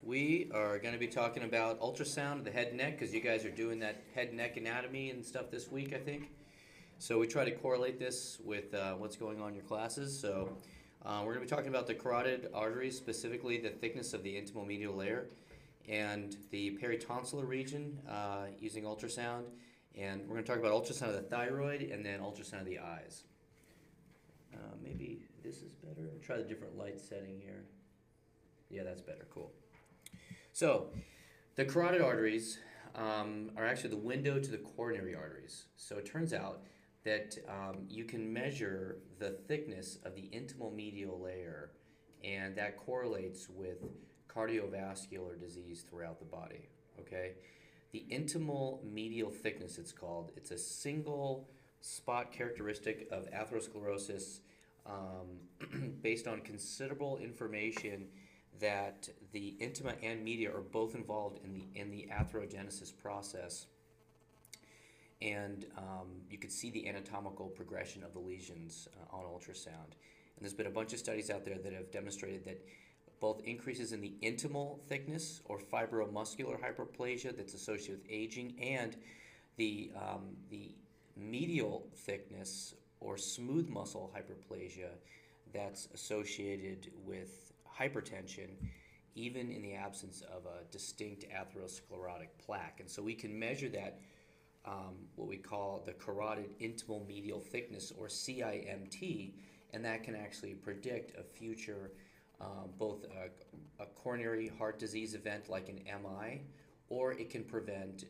We are going to be talking about ultrasound of the head and neck because you guys are doing that head and neck anatomy and stuff this week, I think. So we try to correlate this with what's going on in your classes. So we're going to be talking about the carotid arteries, specifically the thickness of the intimal medial layer and the peritonsillar region using ultrasound. And we're going to talk about ultrasound of the thyroid and then ultrasound of the eyes. Maybe this is better. Try the different light setting here. Yeah, that's better. Cool. So, the carotid arteries are actually the window to the coronary arteries. So it turns out that you can measure the thickness of the intimal medial layer, and that correlates with cardiovascular disease throughout the body. Okay, the intimal medial thickness, it's called. It's a single spot characteristic of atherosclerosis based on considerable information that the intima and media are both involved in the atherogenesis process, and you could see the anatomical progression of the lesions on ultrasound. And there's been a bunch of studies out there that have demonstrated that both increases in the intimal thickness or fibromuscular hyperplasia that's associated with aging, and the medial thickness or smooth muscle hyperplasia that's associated with hypertension, even in the absence of a distinct atherosclerotic plaque. And so we can measure that, what we call the carotid intimal medial thickness, or CIMT, and that can actually predict a future both a coronary heart disease event like an MI, or it can predict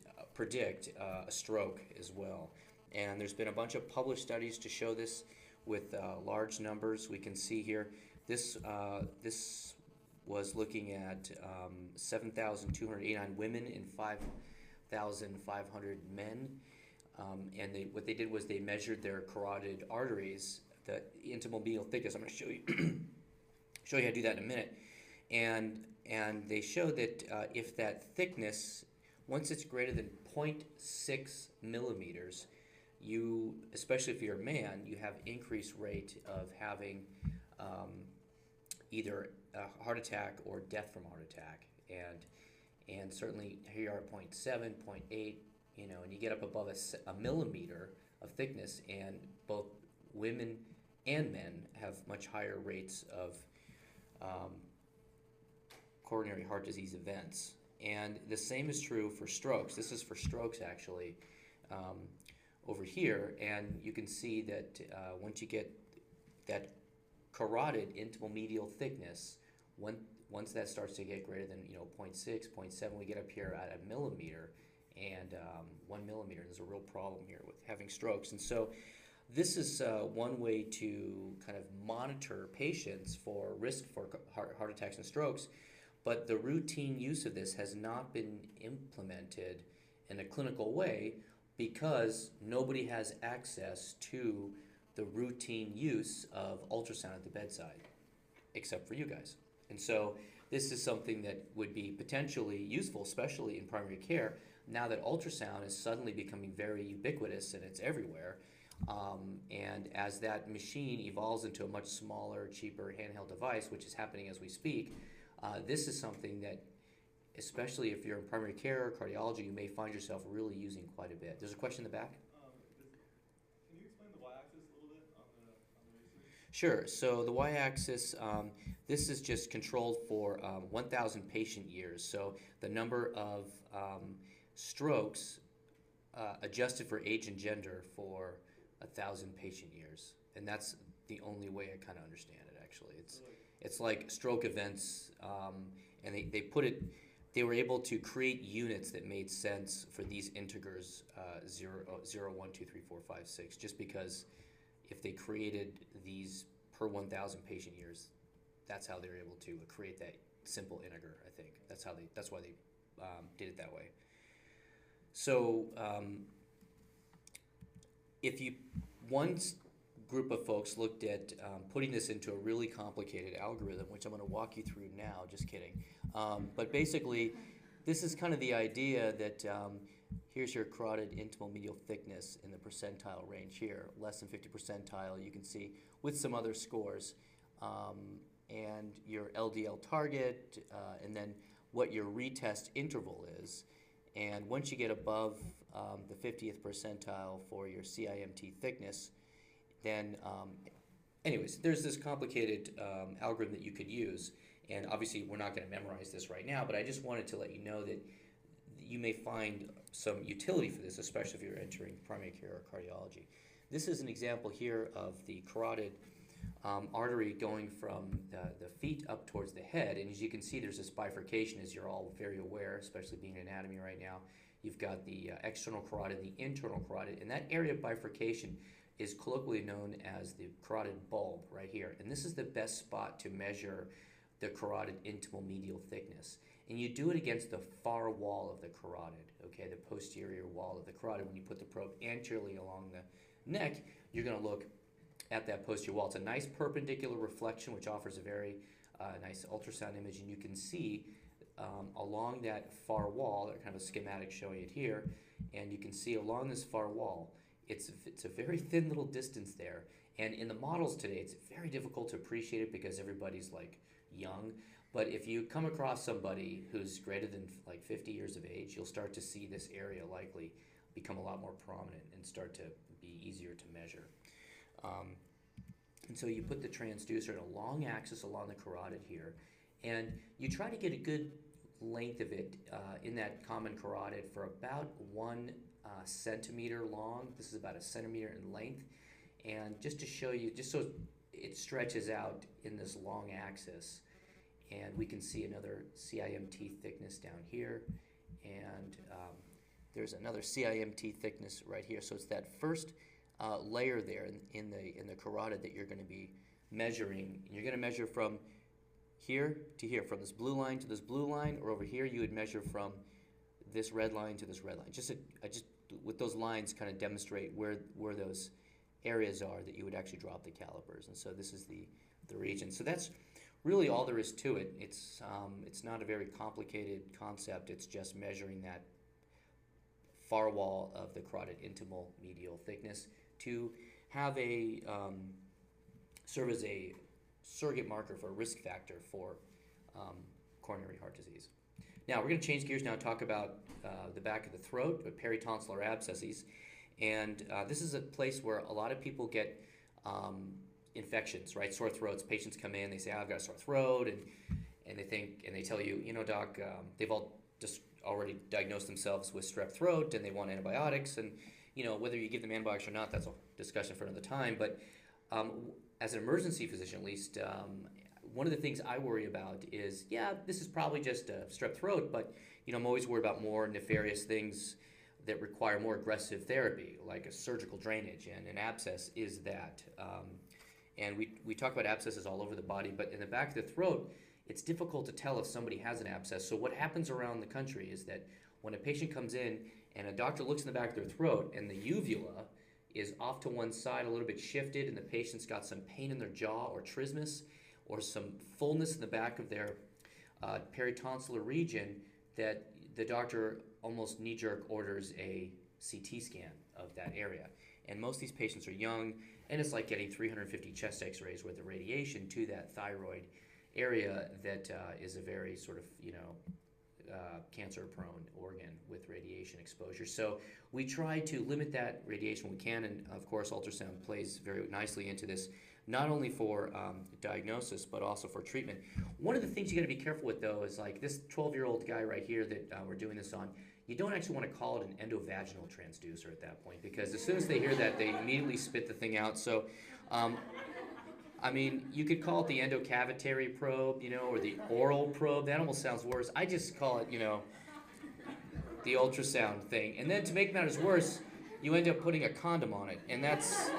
a stroke as well. And there's been a bunch of published studies to show this with large numbers. We can see here this was looking at 7,289 women and 5,500 men, and what they did was they measured their carotid arteries, the intimal medial thickness. I'm going to show you show you how to do that in a minute, and they showed that if that thickness, once it's greater than 0.6 millimeters, you, especially if you're a man, you have increased rate of having either a heart attack or death from heart attack, and certainly here you are at 0.7, 0.8, and you get up above a millimeter of thickness, and both women and men have much higher rates of coronary heart disease events. And the same is true for strokes. This is for strokes actually over here, and you can see that once you get that carotid intimal medial thickness, once that starts to get greater than 0.6, 0.7, we get up here at a millimeter, and 1 millimeter. There's a real problem here with having strokes, and so this is one way to kind of monitor patients for risk for heart attacks and strokes, but the routine use of this has not been implemented in a clinical way because nobody has access to the routine use of ultrasound at the bedside, except for you guys. And so this is something that would be potentially useful, especially in primary care, now that ultrasound is suddenly becoming very ubiquitous and it's everywhere. And as that machine evolves into a much smaller, cheaper handheld device, which is happening as we speak, this is something that, especially if you're in primary care or cardiology, you may find yourself really using quite a bit. There's a question in the back? Can you explain the y-axis a little bit on the ratio? Sure. So the y-axis, this is just controlled for 1,000 patient years. So the number of strokes adjusted for age and gender for 1,000 patient years, and that's the only way I kind of understand it. Actually, it's like stroke events, and they were able to create units that made sense for these integers 0, 1, 2, 3, 4, 5, 6, just because if they created these per 1,000 patient years, that's how they were able to create that simple integer. I think that's why they did it that way. So if one group of folks looked at putting this into a really complicated algorithm, which I'm going to walk you through now, just kidding. But basically, this is kind of the idea that here's your carotid intimal medial thickness in the percentile range here, less than 50 percentile, you can see, with some other scores. And your LDL target, and then what your retest interval is. And once you get above the 50th percentile for your CIMT thickness, then anyways, there's this complicated algorithm that you could use. And obviously, we're not going to memorize this right now, but I just wanted to let you know that you may find some utility for this, especially if you're entering primary care or cardiology. This is an example here of the carotid artery going from the feet up towards the head. And as you can see, there's this bifurcation, as you're all very aware, especially being in anatomy right now. You've got the external carotid, the internal carotid, and that area of bifurcation is colloquially known as the carotid bulb right here. And this is the best spot to measure the carotid intimal medial thickness. And you do it against the far wall of the carotid, okay, the posterior wall of the carotid. When you put the probe anteriorly along the neck, you're going to look at that posterior wall. It's a nice perpendicular reflection, which offers a very nice ultrasound image, and you can see along that far wall, kind of a schematic showing it here, and you can see along this far wall, it's a very thin little distance there. And in the models today, it's very difficult to appreciate it because everybody's like young. But if you come across somebody who's greater than like 50 years of age, you'll start to see this area likely become a lot more prominent and start to be easier to measure. And so you put the transducer in a long axis along the carotid here, and you try to get a good length of it in that common carotid for about 1 centimeter long. This is about 1 centimeter in length. And just to show you, just so it stretches out in this long axis, and we can see another CIMT thickness down here, and there's another CIMT thickness right here. So it's that first layer there in the carotid that you're going to be measuring. And you're going to measure from here to here, from this blue line to this blue line, or over here you would measure from this red line to this red line. Just with those lines kind of demonstrate where those areas are that you would actually drop the calipers. And so this is the region. So that's really all there is to it. It's not a very complicated concept. It's just measuring that far wall of the carotid intimal medial thickness to have a serve as a surrogate marker for a risk factor for coronary heart disease. Now we're going to change gears now and talk about the back of the throat, peritonsillar abscesses. And this is a place where a lot of people get infections, right? Sore throats. Patients come in, they say, I've got a sore throat, and they think, and they tell you, you know, doc, they've all just already diagnosed themselves with strep throat, and they want antibiotics, and you know, whether you give them antibiotics or not, that's a discussion for another time. But as an emergency physician, at least, one of the things I worry about is, yeah, this is probably just a strep throat, but you know, I'm always worried about more nefarious things that require more aggressive therapy, like a surgical drainage, and an abscess is that. And we talk about abscesses all over the body, but in the back of the throat, it's difficult to tell if somebody has an abscess. So what happens around the country is that when a patient comes in and a doctor looks in the back of their throat and the uvula is off to one side, a little bit shifted, and the patient's got some pain in their jaw or trismus or some fullness in the back of their peritonsillar region, that the doctor almost knee-jerk orders a CT scan of that area. And most of these patients are young, and it's like getting 350 chest x-rays worth of radiation to that thyroid area that is a very sort of, you know, cancer-prone organ with radiation exposure. So we try to limit that radiation when we can, and of course ultrasound plays very nicely into this, not only for diagnosis, but also for treatment. One of the things you gotta be careful with though is like this 12-year-old guy right here that we're doing this on, you don't actually want to call it an endovaginal transducer at that point, because as soon as they hear that, they immediately spit the thing out. So, I mean, you could call it the endocavitary probe, you know, or the oral probe. That almost sounds worse. I just call it, you know, the ultrasound thing. And then to make matters worse, you end up putting a condom on it, and that's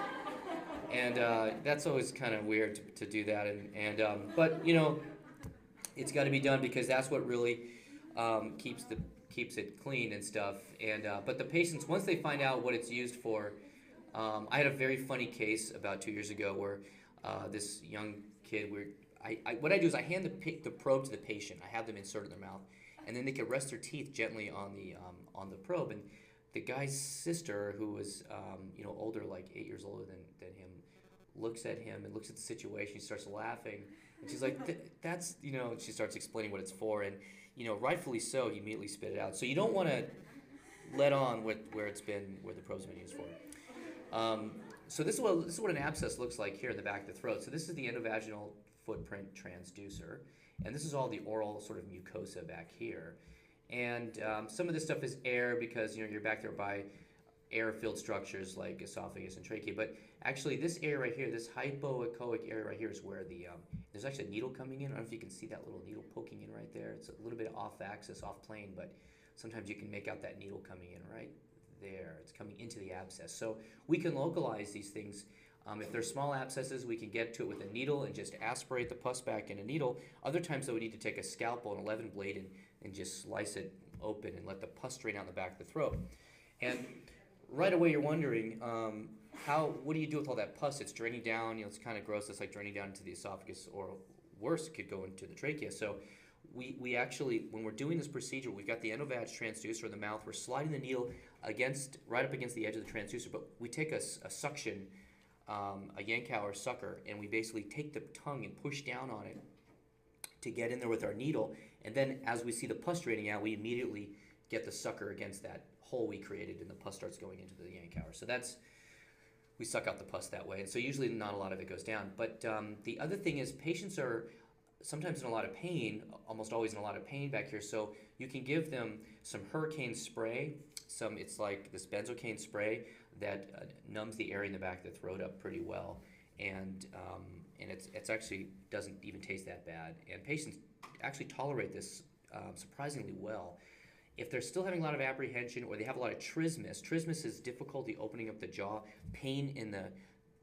always kind of weird to do that. But you know, it's got to be done because that's what really keeps it clean and stuff. And but the patients, once they find out what it's used for, I had a very funny case about 2 years ago where this young kid, what I do is I hand the probe to the patient. I have them insert it in their mouth, and then they can rest their teeth gently on the probe. And the guy's sister, who was you know, older, like 8 years older than him, looks at him and looks at the situation. He starts laughing, And she's like, that's, she starts explaining what it's for, and, rightfully so, he immediately spit it out. So you don't want to let on where the probe's been used for. So this is what an abscess looks like here in the back of the throat. So this is the endovaginal footprint transducer, and this is all the oral sort of mucosa back here. And some of this stuff is air because you're back there by air-filled structures like esophagus and trachea. But actually, this area right here, this hypoechoic area right here, is where there's actually a needle coming in. I don't know if you can see that little needle poking in right there. It's a little bit off-axis, off-plane, but sometimes you can make out that needle coming in right there. It's coming into the abscess. So we can localize these things. If they're small abscesses, we can get to it with a needle and just aspirate the pus back in a needle. Other times, though, we need to take a scalpel and 11 blade and just slice it open and let the pus drain out in the back of the throat. And right away, you're wondering, what do you do with all that pus? It's draining down. It's kind of gross. It's like draining down into the esophagus, or worse, it could go into the trachea. So we actually, when we're doing this procedure, we've got the endovag transducer in the mouth. We're sliding the needle right up against the edge of the transducer, but we take a suction, a Yankauer sucker, and we basically take the tongue and push down on it to get in there with our needle. And then as we see the pus draining out, we immediately get the sucker against that hole we created, and the pus starts going into the Yankauer. So we suck out the pus that way. And so usually not a lot of it goes down. But the other thing is patients are sometimes in a lot of pain, almost always in a lot of pain back here. So you can give them some hurricane spray. It's like this benzocaine spray that numbs the area in the back of the throat up pretty well. And it's actually doesn't even taste that bad. And patients actually tolerate this surprisingly well. If they're still having a lot of apprehension, or they have a lot of trismus is difficulty opening up the jaw, pain in the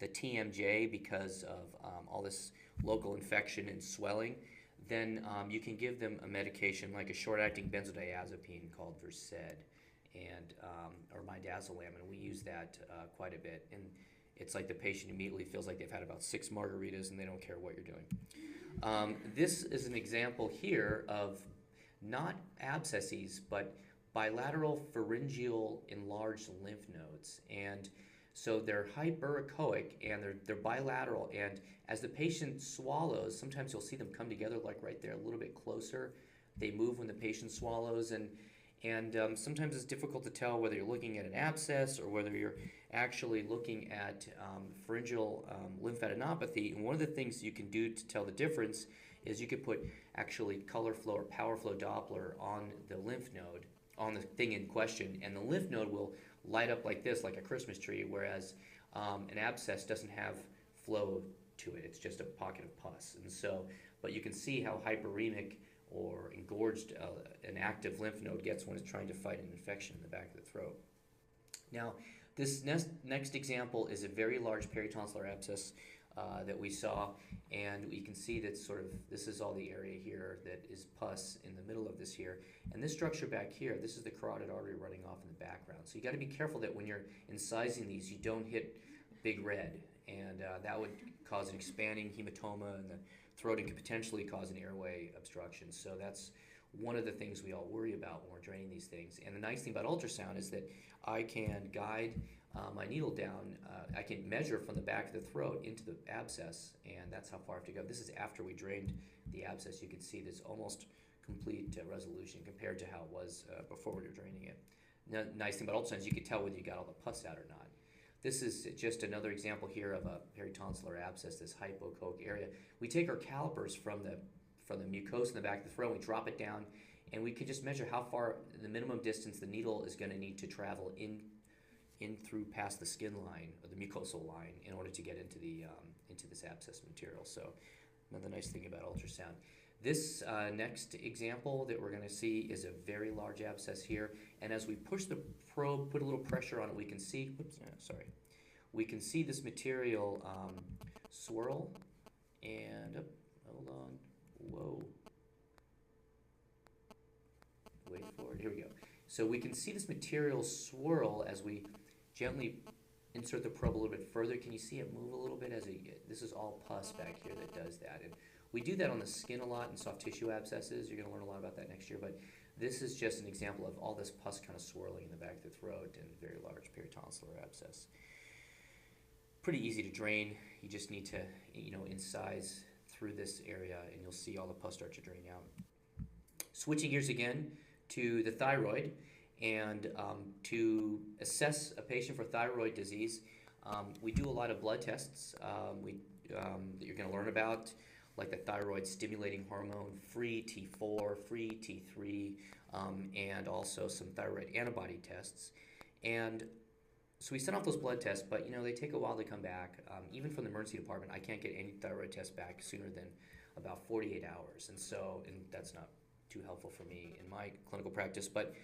TMJ because of all this local infection and swelling, then you can give them a medication like a short-acting benzodiazepine called Versed or midazolam, and we use that quite a bit. And it's like the patient immediately feels like they've had about 6 margaritas and they don't care what you're doing. This is an example here of not abscesses, but bilateral pharyngeal enlarged lymph nodes. And so they're hyperechoic and they're bilateral. And as the patient swallows, sometimes you'll see them come together like right there, a little bit closer. They move when the patient swallows, and sometimes it's difficult to tell whether you're looking at an abscess or whether you're actually looking at pharyngeal lymphadenopathy. And one of the things you can do to tell the difference is you could put actually color flow or power flow Doppler on the lymph node, on the thing in question, and the lymph node will light up like this, like a Christmas tree, whereas an abscess doesn't have flow to it. It's just a pocket of pus. And so, but you can see how hyperemic or engorged an active lymph node gets when it's trying to fight an infection in the back of the throat. Now, this next example is a very large peritonsillar abscess that we saw, and you can see that this is all the area here that is pus in the middle of this here. And this structure back here, this is the carotid artery running off in the background. So you got to be careful that when you're incising these, you don't hit big red, and that would cause an expanding hematoma in the throat and could potentially cause an airway obstruction. So that's one of the things we all worry about when we're draining these things. And the nice thing about ultrasound is that I can guide my needle down. I can measure from the back of the throat into the abscess, and that's how far I have to go. This is after we drained the abscess. You can see this almost complete resolution compared to how it was before we were draining it. Now, nice thing about ultrasound is you can tell whether you got all the pus out or not. This is just another example here of a peritonsillar abscess, this hypoechoic area. We take our calipers from the mucosa in the back of the throat, we drop it down, and we can just measure how far, the minimum distance the needle is going to need to travel in through past the skin line or the mucosal line in order to get into this abscess material. So another nice thing about ultrasound. This next example that we're going to see is a very large abscess here, and as we push the probe, put a little pressure on it, we can see, we can see this material swirl, and, hold on, whoa, wait for it, here we go. So we can see this material swirl as we gently insert the probe a little bit further. Can you see it move a little bit this is all pus back here that does that. And we do that on the skin a lot in soft tissue abscesses. You're going to learn a lot about that next year, but this is just an example of all this pus kind of swirling in the back of the throat and very large peritonsillar abscess. Pretty easy to drain. You just need to, incise through this area, and you'll see all the pus start to drain out. Switching gears again to the thyroid, and to assess a patient for thyroid disease, we do a lot of blood tests that you're going to learn about, like the thyroid stimulating hormone, free T4, free T3, and also some thyroid antibody tests. And so we send off those blood tests, but they take a while to come back. Even from the emergency department, I can't get any thyroid tests back sooner than about 48 hours. And that's not too helpful for me in my clinical practice. But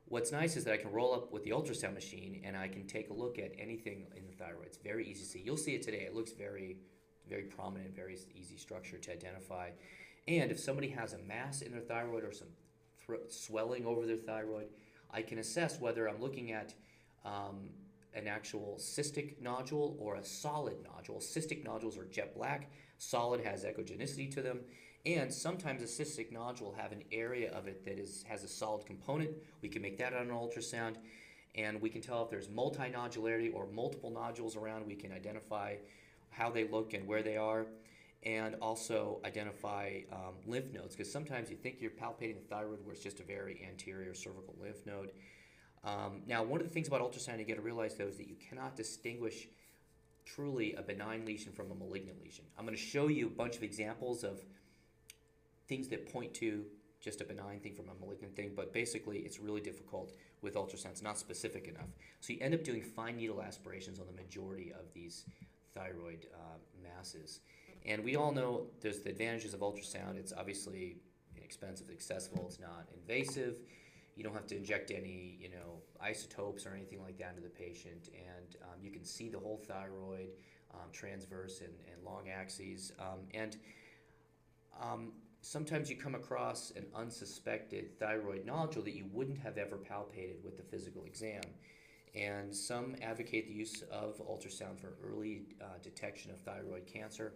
what's nice is that I can roll up with the ultrasound machine and I can take a look at anything in the thyroid. It's very easy to see. You'll see it today. It looks very, very prominent, very easy structure to identify. And if somebody has a mass in their thyroid or some swelling over their thyroid, I can assess whether I'm looking at an actual cystic nodule or a solid nodule. Cystic nodules are jet black. Solid has echogenicity to them. And sometimes a cystic nodule will have an area of it that has a solid component. We can make that on an ultrasound, and we can tell if there's multinodularity or multiple nodules around. We can identify how they look and where they are, and also identify lymph nodes, because sometimes you think you're palpating the thyroid where it's just a very anterior cervical lymph node. Now, one of the things about ultrasound you got to realize, though, is that you cannot distinguish truly a benign lesion from a malignant lesion. I'm going to show you a bunch of examples of things that point to just a benign thing from a malignant thing, but basically it's really difficult with ultrasound. It's not specific enough. So you end up doing fine needle aspirations on the majority of these thyroid masses. And we all know there's the advantages of ultrasound. It's obviously inexpensive, accessible, it's not invasive. You don't have to inject any, isotopes or anything like that into the patient, and you can see the whole thyroid, transverse and long axes. Sometimes you come across an unsuspected thyroid nodule that you wouldn't have ever palpated with the physical exam. And some advocate the use of ultrasound for early detection of thyroid cancer.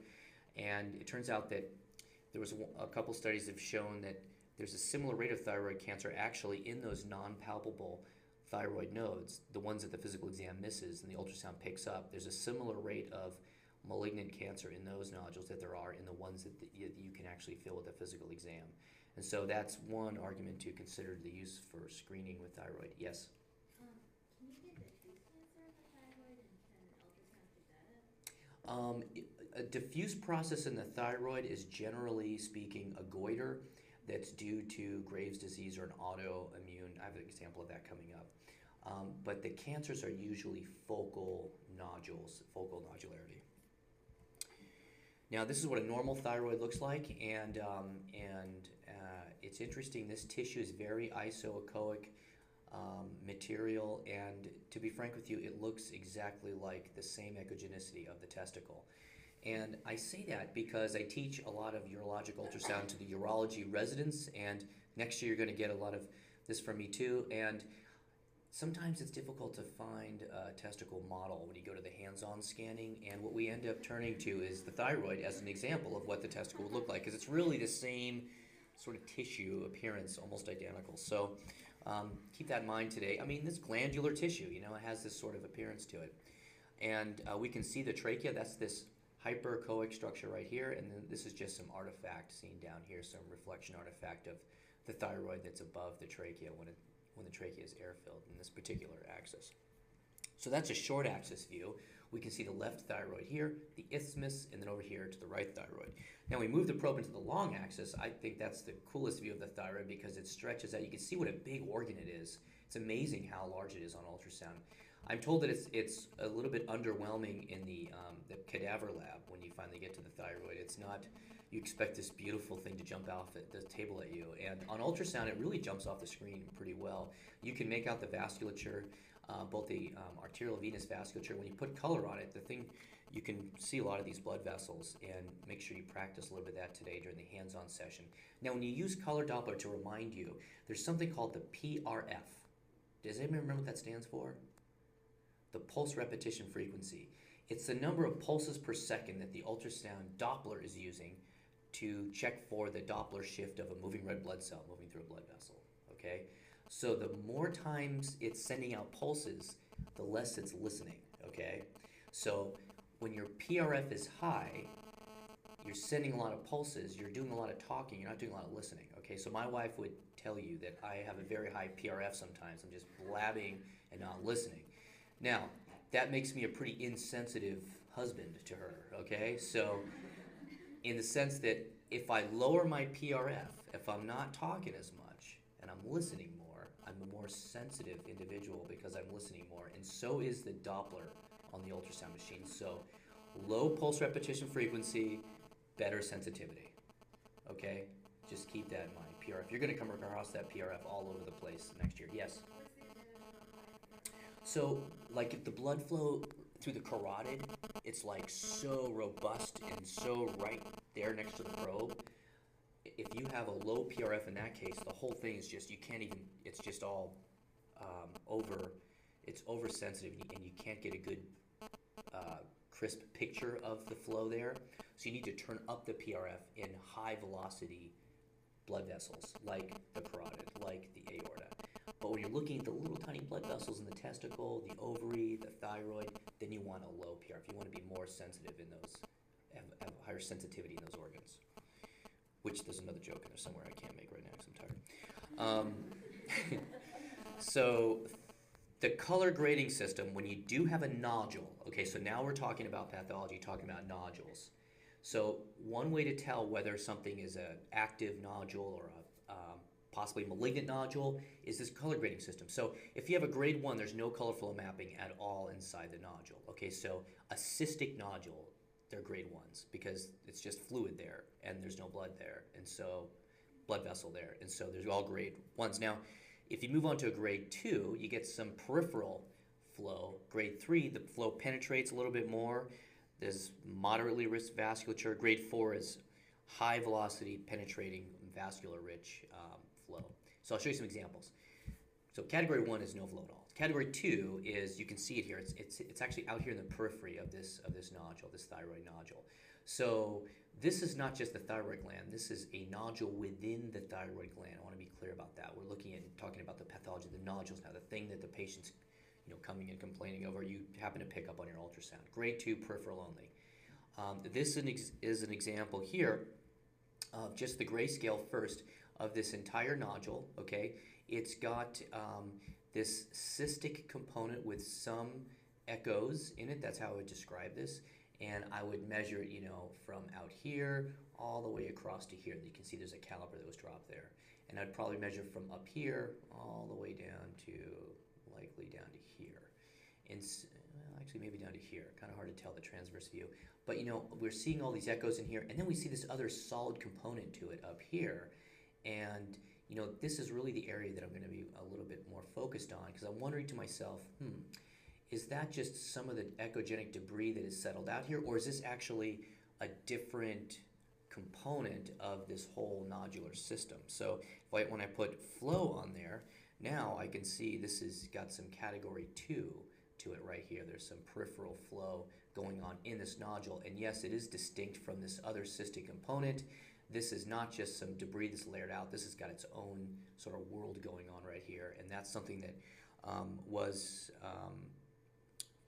And it turns out that there was a couple studies that have shown that there's a similar rate of thyroid cancer actually in those non-palpable thyroid nodes, the ones that the physical exam misses and the ultrasound picks up. There's a similar rate of malignant cancer in those nodules that there are in the ones that you can actually feel with a physical exam. And so that's one argument to consider the use for screening with thyroid. Yes? Can you get diffuse cancer of the thyroid, and can ultrasound pick that up? A diffuse process in the thyroid is, generally speaking, a goiter that's due to Graves' disease or an autoimmune. I have an example of that coming up. But the cancers are usually focal nodules, focal nodularity. Now, this is what a normal thyroid looks like, and it's interesting. This tissue is very isoechoic material, and to be frank with you, it looks exactly like the same echogenicity of the testicle. And I say that because I teach a lot of urologic ultrasound to the urology residents, and next year you're going to get a lot of this from me too. And sometimes it's difficult to find a testicle model when you go to the hands-on scanning, and what we end up turning to is the thyroid as an example of what the testicle would look like, because it's really the same sort of tissue appearance, almost identical. So keep that in mind today. I mean, this glandular tissue, it has this sort of appearance to it. And we can see the trachea. That's this hyperechoic structure right here, and then this is just some artifact seen down here, some reflection artifact of the thyroid that's above the trachea when the trachea is air-filled in this particular axis. So that's a short axis view. We can see the left thyroid here, the isthmus, and then over here to the right thyroid. Now we move the probe into the long axis. I think that's the coolest view of the thyroid because it stretches out. You can see what a big organ it is. It's amazing how large it is on ultrasound. I'm told that it's a little bit underwhelming in the cadaver lab when you finally get to the thyroid. It's not, you expect this beautiful thing to jump off at the table at you. And on ultrasound, it really jumps off the screen pretty well. You can make out the vasculature, both the arterial venous vasculature. When you put color on it, you can see a lot of these blood vessels, and make sure you practice a little bit of that today during the hands-on session. Now, when you use color Doppler, to remind you, there's something called the PRF. Does anybody remember what that stands for? The pulse repetition frequency. It's the number of pulses per second that the ultrasound Doppler is using to check for the Doppler shift of a moving red blood cell moving through a blood vessel, okay? So the more times it's sending out pulses, the less it's listening, okay? So when your PRF is high, you're sending a lot of pulses, you're doing a lot of talking, you're not doing a lot of listening, okay? So my wife would tell you that I have a very high PRF sometimes. I'm just blabbing and not listening. Now, that makes me a pretty insensitive husband to her, okay? So in the sense that if I lower my PRF, if I'm not talking as much and I'm listening more, I'm a more sensitive individual because I'm listening more, and so is the Doppler on the ultrasound machine. So low pulse repetition frequency, better sensitivity, okay? Just keep that in mind. PRF, you're going to come across that PRF all over the place next year. Yes? What's the advantage of So, like, if the blood flow through the carotid, it's like so robust and so right there next to the probe. If you have a low PRF in that case, the whole thing is just, you can't even, it's just all it's oversensitive, and you can't get a good crisp picture of the flow there. So you need to turn up the PRF in high velocity blood vessels, like the carotid, like the aorta. But when you're looking at the little tiny blood vessels in the testicle, the ovary, the thyroid, then you want a low PRF. You want to be more sensitive in those, have higher sensitivity in those organs. Which there's another joke in there somewhere I can't make right now because I'm tired. So the color grading system, when you do have a nodule, okay, so now we're talking about pathology, talking about nodules. So one way to tell whether something is an active nodule or a possibly malignant nodule is this color grading system. So if you have a grade 1, there's no color flow mapping at all inside the nodule. Okay, so a cystic nodule, they're grade 1s because it's just fluid there and there's no blood there, and so blood vessel there, and so there's all grade 1s. Now, if you move on to a grade 2, you get some peripheral flow. Grade 3, the flow penetrates a little bit more. There's moderately rich vasculature. Grade 4 is high velocity penetrating vascular rich flow. So I'll show you some examples. So category 1 is no flow at all. Category 2 is, you can see it here, it's actually out here in the periphery of this nodule, this thyroid nodule. So this is not just the thyroid gland, this is a nodule within the thyroid gland. I want to be clear about that. We're looking at talking about the pathology of the nodules now, the thing that the patient's coming and complaining over, you happen to pick up on your ultrasound. Grade 2, peripheral only. This is an example here of just the grayscale first of this entire nodule, okay? It's got this cystic component with some echoes in it. That's how I would describe this. And I would measure it, from out here all the way across to here. You can see there's a caliper that was dropped there. And I'd probably measure from up here all the way down to, likely down to here. And well, actually maybe down to here. Kind of hard to tell the transverse view. But we're seeing all these echoes in here, and then we see this other solid component to it up here. And this is really the area that I'm going to be a little bit more focused on, because I'm wondering to myself, is that just some of the echogenic debris that is settled out here, or is this actually a different component of this whole nodular system? So when I put flow on there, now I can see this has got some category 2 to it right here. There's some peripheral flow going on in this nodule, and yes, it is distinct from this other cystic component. This is not just some debris that's layered out. This has got its own sort of world going on right here, and that's something that was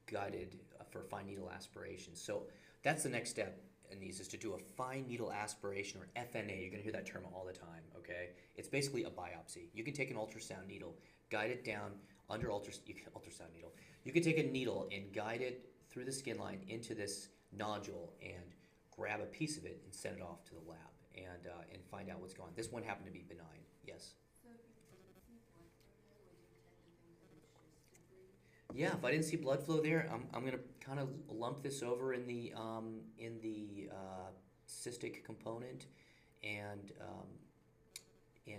guided for fine needle aspiration. So that's the next step in these, is to do a fine needle aspiration, or FNA. You're going to hear that term all the time, okay? It's basically a biopsy. You can take an ultrasound needle, guide it down under ultrasound needle. You can take a needle and guide it through the skin line into this nodule and grab a piece of it and send it off to the lab and find out what's going on. This one happened to be benign. Yes? So if you didn't see blood flow there, would you tend to think that it's just debris? Yeah, if I didn't see blood flow there, I'm going to kind of lump this over in the cystic component and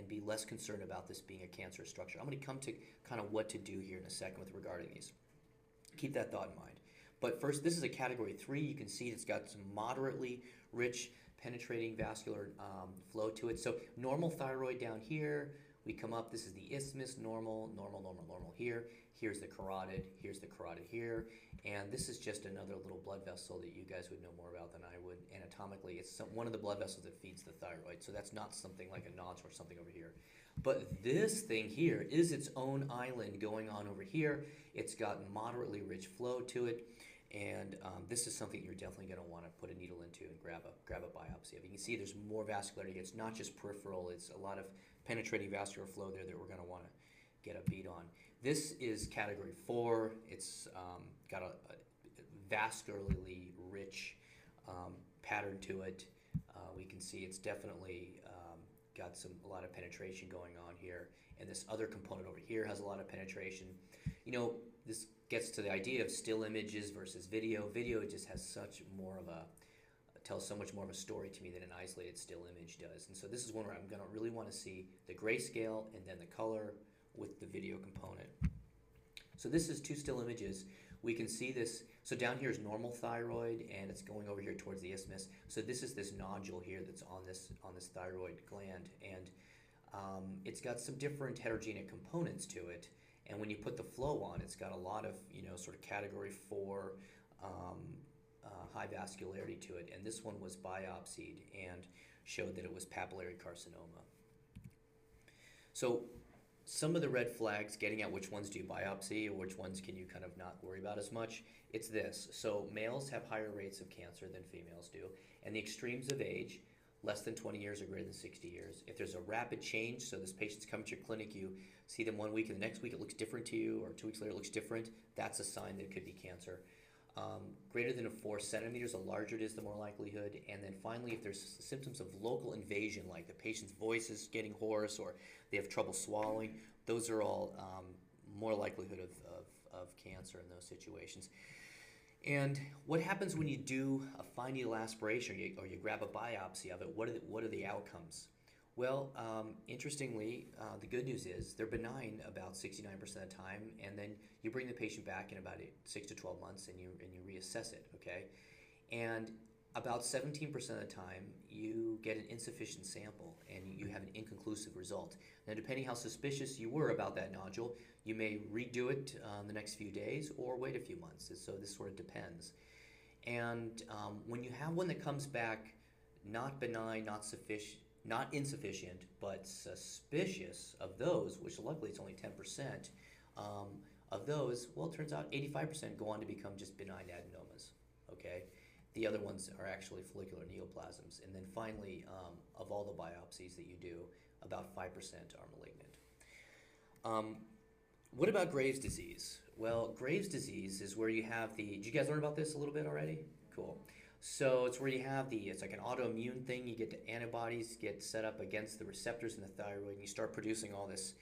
be less concerned about this being a cancerous structure. I'm going to come to kind of what to do here in a second with regarding these. Keep that thought in mind. But first, this is a category 3. You can see it's got some moderately rich penetrating vascular flow to it. So normal thyroid down here. We come up, this is the isthmus, normal here. Here's the carotid, here's the carotid here. And this is just another little blood vessel that you guys would know more about than I would anatomically. It's one of the blood vessels that feeds the thyroid. So that's not something like a nodule or something over here. But this thing here is its own island going on over here. It's got moderately rich flow to it. And this is something you're definitely going to want to put a needle into and grab a biopsy of. You can see there's more vascularity. It's not just peripheral. It's a lot of penetrating vascular flow there that we're going to want to get a bead on. This is category 4. It's got a vascularly rich pattern to it. We can see it's definitely got a lot of penetration going on here. And this other component over here has a lot of penetration. You know, this gets to the idea of still images versus video. Video just has tells so much more of a story to me than an isolated still image does. And so this is one where I'm going to really want to see the grayscale and then the color with the video component. So this is 2 still images. We can see this. So down here is normal thyroid, and it's going over here towards the isthmus. So this is this nodule here that's on this thyroid gland, and it's got some different heterogeneous components to it. And when you put the flow on, it's got a lot of, you know, sort of category 4 high vascularity to it. And this one was biopsied and showed that it was papillary carcinoma. So some of the red flags, getting at which ones do you biopsy or which ones can you kind of not worry about as much, it's this. So males have higher rates of cancer than females do, and the extremes of age, less than 20 years or greater than 60 years. If there's a rapid change, so this patient's coming to your clinic, you see them 1 week and the next week it looks different to you, or 2 weeks later it looks different, that's a sign that it could be cancer. Greater than 4 centimeters, the larger it is, the more likelihood. And then finally, if there's symptoms of local invasion, like the patient's voice is getting hoarse or they have trouble swallowing, those are all more likelihood of cancer in those situations. And what happens when you do a fine needle aspiration or you grab a biopsy of it? What are the outcomes? Well, interestingly, the good news is they're benign about 69% of the time, and then you bring the patient back in about 6 to 12 months and you reassess it, okay? And about 17% of the time, you get an insufficient sample and you have an inconclusive result. Now, depending how suspicious you were about that nodule, you may redo it the next few days or wait a few months. So this sort of depends. And when you have one that comes back not benign, not insufficient, but suspicious of those, which luckily it's only 10% of those, well, it turns out 85% go on to become just benign adenomas, okay? The other ones are actually follicular neoplasms. And then finally, of all the biopsies that you do, about 5% are malignant. What about Graves' disease? Well, Graves' disease is where you have did you guys learn about this a little bit already? Cool. So it's where you have it's like an autoimmune thing. You get the antibodies get set up against the receptors in the thyroid, and you start producing all this,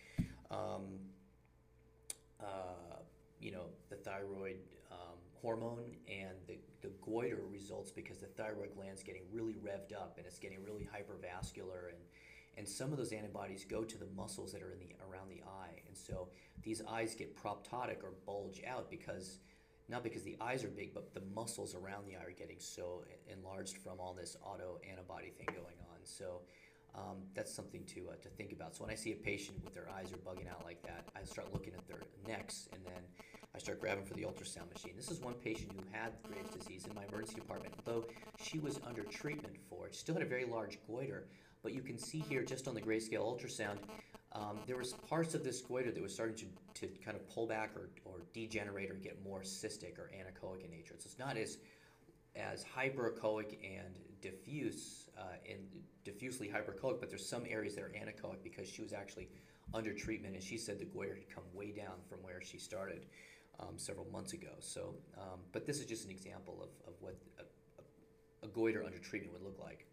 the thyroid hormone, and the goiter results because the thyroid gland's getting really revved up and it's getting really hypervascular, and some of those antibodies go to the muscles that are around the eye, and so these eyes get proptotic or bulge out not because the eyes are big, but the muscles around the eye are getting so enlarged from all this auto-antibody thing going on. So that's something to think about. So when I see a patient with their eyes are bugging out like that, I start looking at their necks, and then I start grabbing for the ultrasound machine. This is one patient who had Graves' disease in my emergency department. Though she was under treatment for it, she still had a very large goiter, but you can see here just on the grayscale ultrasound, there was parts of this goiter that was starting to kind of pull back or degenerate or get more cystic or anechoic in nature. So it's not as hyperechoic and diffusely hyperechoic, but there's some areas that are anechoic because she was actually under treatment, and she said the goiter had come way down from where she started several months ago. So, but this is just an example of what a goiter under treatment would look like.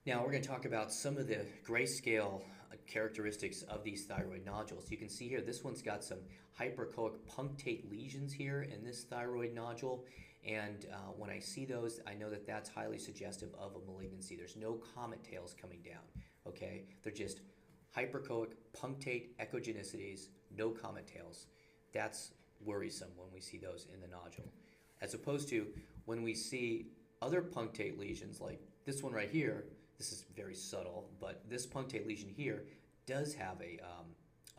Now we're going to talk about some of the grayscale characteristics of these thyroid nodules. You can see here, this one's got some hyperechoic punctate lesions here in this thyroid nodule, and when I see those, I know that that's highly suggestive of a malignancy. There's no comet tails coming down, okay? They're just hyperechoic punctate echogenicities, no comet tails. That's worrisome when we see those in the nodule. As opposed to when we see other punctate lesions like this one right here. This is very subtle, but this punctate lesion here does have a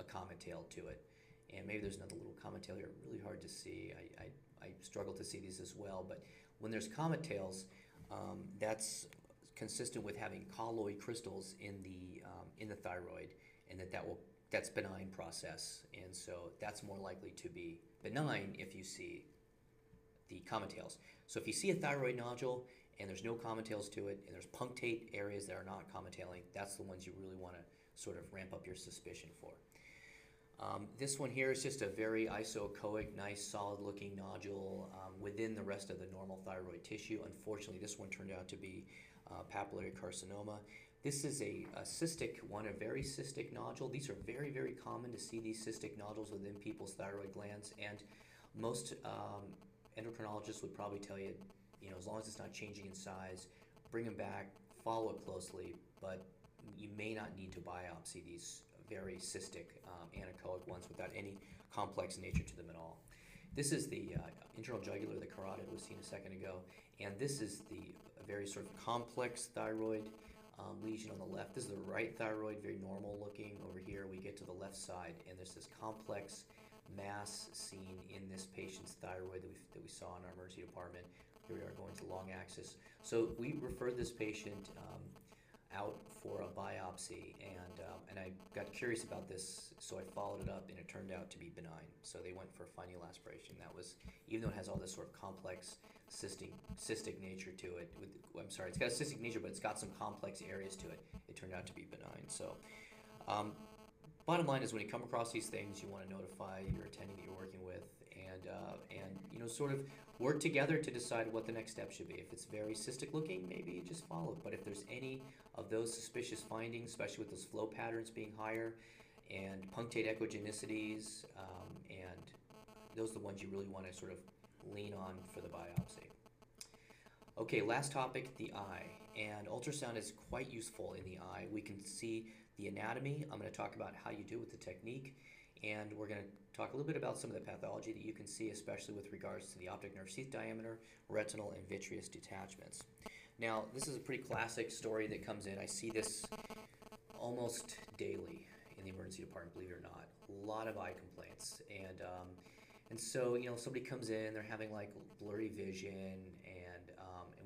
comet tail to it. And maybe there's another little comet tail here, really hard to see. I struggle to see these as well, but when there's comet tails, that's consistent with having colloid crystals in the thyroid, and that's benign process, and so that's more likely to be benign if you see the common tails. So if you see a thyroid nodule and there's no common tails to it, and there's punctate areas that are not common tailing, that's the ones you really want to sort of ramp up your suspicion for. This one here is just a very isoechoic, nice, solid-looking nodule within the rest of the normal thyroid tissue. Unfortunately, this one turned out to be papillary carcinoma. This is a cystic one, a very cystic nodule. These are very, very common to see these cystic nodules within people's thyroid glands, and most endocrinologists would probably tell you, as long as it's not changing in size, bring them back, follow it closely, but you may not need to biopsy these very cystic anechoic ones without any complex nature to them at all. This is the internal jugular, the carotid was seen a second ago, and this is the very sort of complex thyroid lesion on the left. This is the right thyroid, very normal looking. Over here we get to the left side, and there's this complex mass seen in this patient's thyroid that we saw in our emergency department. Here we are going to the long axis. So we referred this patient out for a biopsy, and I got curious about this, so I followed it up, and it turned out to be benign. So they went for a fine needle aspiration. That was, even though it has all this sort of complex cystic nature to it, it's got a cystic nature, but it's got some complex areas to it. It turned out to be benign. So bottom line is, when you come across these things, you want to notify your attending that you're working with, and sort of work together to decide what the next step should be. If it's very cystic looking, maybe you just follow it. But if there's any of those suspicious findings, especially with those flow patterns being higher and punctate echogenicities, and those are the ones you really want to sort of lean on for the biopsy. Okay, last topic, the eye. And ultrasound is quite useful in the eye. We can see the anatomy. I'm going to talk about how you do it with the technique, and we're going to talk a little bit about some of the pathology that you can see, especially with regards to the optic nerve sheath diameter, retinal, and vitreous detachments. Now, this is a pretty classic story that comes in. I see this almost daily in the emergency department, believe it or not. A lot of eye complaints, and so somebody comes in, they're having like blurry vision, and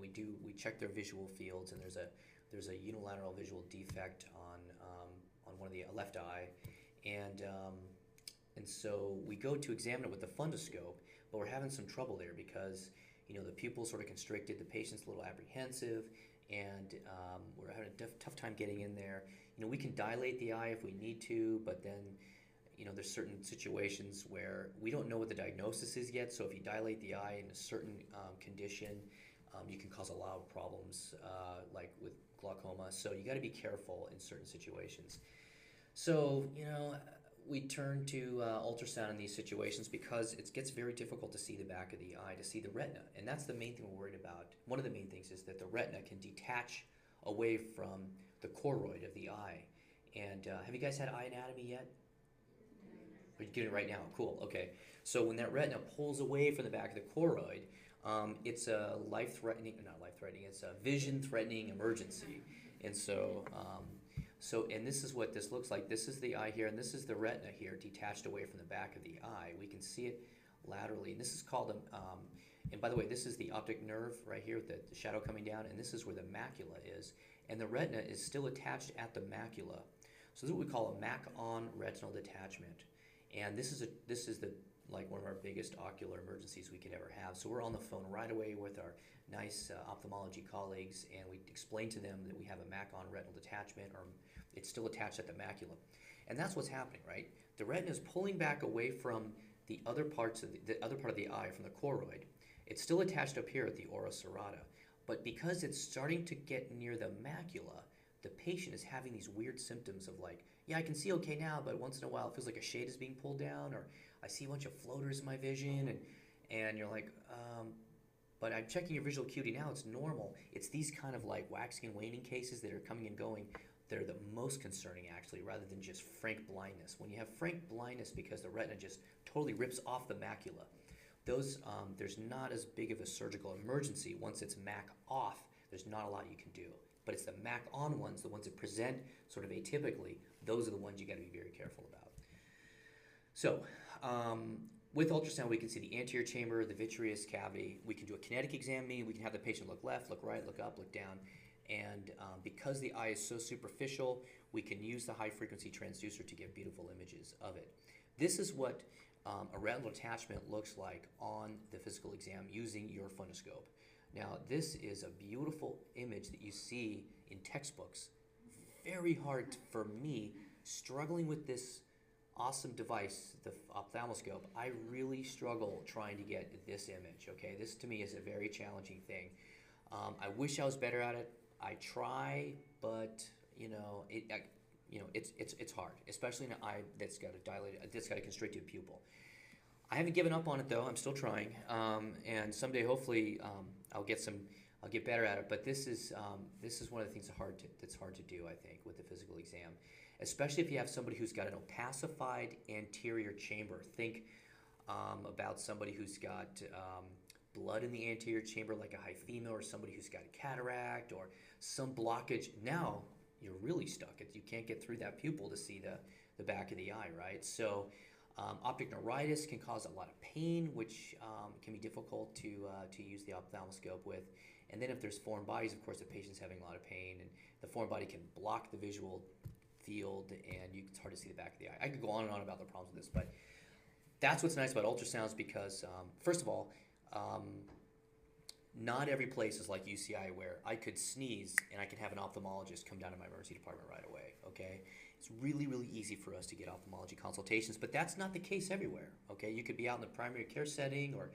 we check their visual fields, and there's a unilateral visual defect on one of the left eye, and so we go to examine it with the fundoscope, but we're having some trouble there because the pupil's sort of constricted, the patient's a little apprehensive, and we're having a tough time getting in there. We can dilate the eye if we need to, but then there's certain situations where we don't know what the diagnosis is yet, so if you dilate the eye in a certain condition, you can cause a lot of problems, like with glaucoma, so you got to be careful in certain situations. So, we turn to ultrasound in these situations because it gets very difficult to see the back of the eye, to see the retina, and that's the main thing we're worried about. One of the main things is that the retina can detach away from the choroid of the eye. And have you guys had eye anatomy yet? Are you getting it right now? Cool, okay. So when that retina pulls away from the back of the choroid, it's a it's a vision-threatening emergency. And so, and this is what this looks like. This is the eye here, and this is the retina here, detached away from the back of the eye. We can see it laterally. And this is called, and by the way, this is the optic nerve right here, the shadow coming down, and this is where the macula is. And the retina is still attached at the macula. So this is what we call a MAC-on retinal detachment. And this is one of our biggest ocular emergencies we could ever have. So we're on the phone right away with our nice ophthalmology colleagues, and we explain to them that we have a MAC-on retinal detachment, or it's still attached at the macula. And that's what's happening, right? The retina is pulling back away from the other parts of the other part of the eye, from the choroid. It's still attached up here at the ora serrata, but because it's starting to get near the macula, the patient is having these weird symptoms of like, yeah, I can see okay now, but once in a while it feels like a shade is being pulled down, or I see a bunch of floaters in my vision, and you're like, but I'm checking your visual acuity now, it's normal. It's these kind of like waxing and waning cases that are coming and going that are the most concerning, actually, rather than just frank blindness. When you have frank blindness because the retina just totally rips off the macula, those there's not as big of a surgical emergency. Once it's MAC off, there's not a lot you can do. But it's the MAC on ones, the ones that present sort of atypically, those are the ones you got to be very careful about. So, with ultrasound, we can see the anterior chamber, the vitreous cavity. We can do a kinetic exam, meaning we can have the patient look left, look right, look up, look down. And because the eye is so superficial, we can use the high-frequency transducer to get beautiful images of it. This is what a retinal detachment looks like on the physical exam using your fundoscope. Now, this is a beautiful image that you see in textbooks. Very hard for me, struggling with this awesome device, the ophthalmoscope. I really struggle trying to get this image, okay? This to me is a very challenging thing. I wish I was better at it. I try, but it's hard, especially in an eye that's got a constricted pupil. I haven't given up on it though. I'm still trying, and someday hopefully I'll get better at it. But this is one of the things that's hard to do, I think, with the physical exam, especially if you have somebody who's got an opacified anterior chamber. Think about somebody who's got blood in the anterior chamber, like a hyphema, or somebody who's got a cataract or some blockage. Now you're really stuck. You can't get through that pupil to see the back of the eye, right? So optic neuritis can cause a lot of pain, which can be difficult to use the ophthalmoscope with. And then if there's foreign bodies, of course, the patient's having a lot of pain, and the foreign body can block the visual field, and it's hard to see the back of the eye. I could go on and on about the problems with this, but that's what's nice about ultrasounds because, first of all, not every place is like UCI where I could sneeze and I could have an ophthalmologist come down to my emergency department right away, okay? It's really, really easy for us to get ophthalmology consultations, but that's not the case everywhere, okay? You could be out in the primary care setting or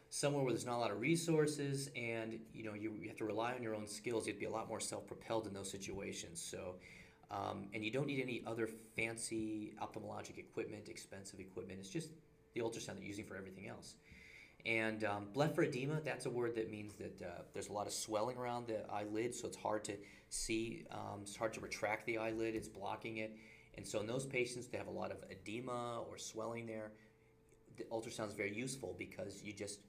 somewhere where there's not a lot of resources, and you have to rely on your own skills. You'd be a lot more self-propelled in those situations. So, and you don't need any other fancy ophthalmologic equipment, expensive equipment. It's just the ultrasound that you're using for everything else. And blepharodema, that's a word that means that there's a lot of swelling around the eyelid, so it's hard to see. It's hard to retract the eyelid. It's blocking it. And so in those patients that have a lot of edema or swelling there, the ultrasound is very useful because you just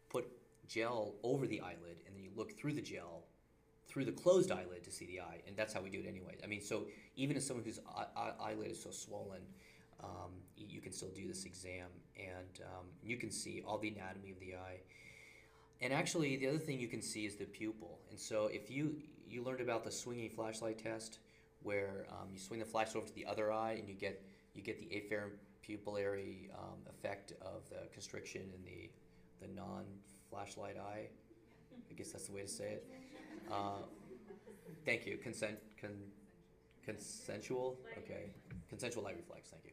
put gel over the eyelid and then you look through the gel through the closed eyelid to see the eye, and that's how we do it anyway. I mean, so even as someone whose eyelid is so swollen, you can still do this exam, and you can see all the anatomy of the eye. And actually, the other thing you can see is the pupil. And so if you learned about the swinging flashlight test, where you swing the flashlight over to the other eye and you get the afferent pupillary effect of the constriction in the non-flashlight eye. I guess that's the way to say it. Thank you. Consensual? Okay. Consensual light reflex. Thank you.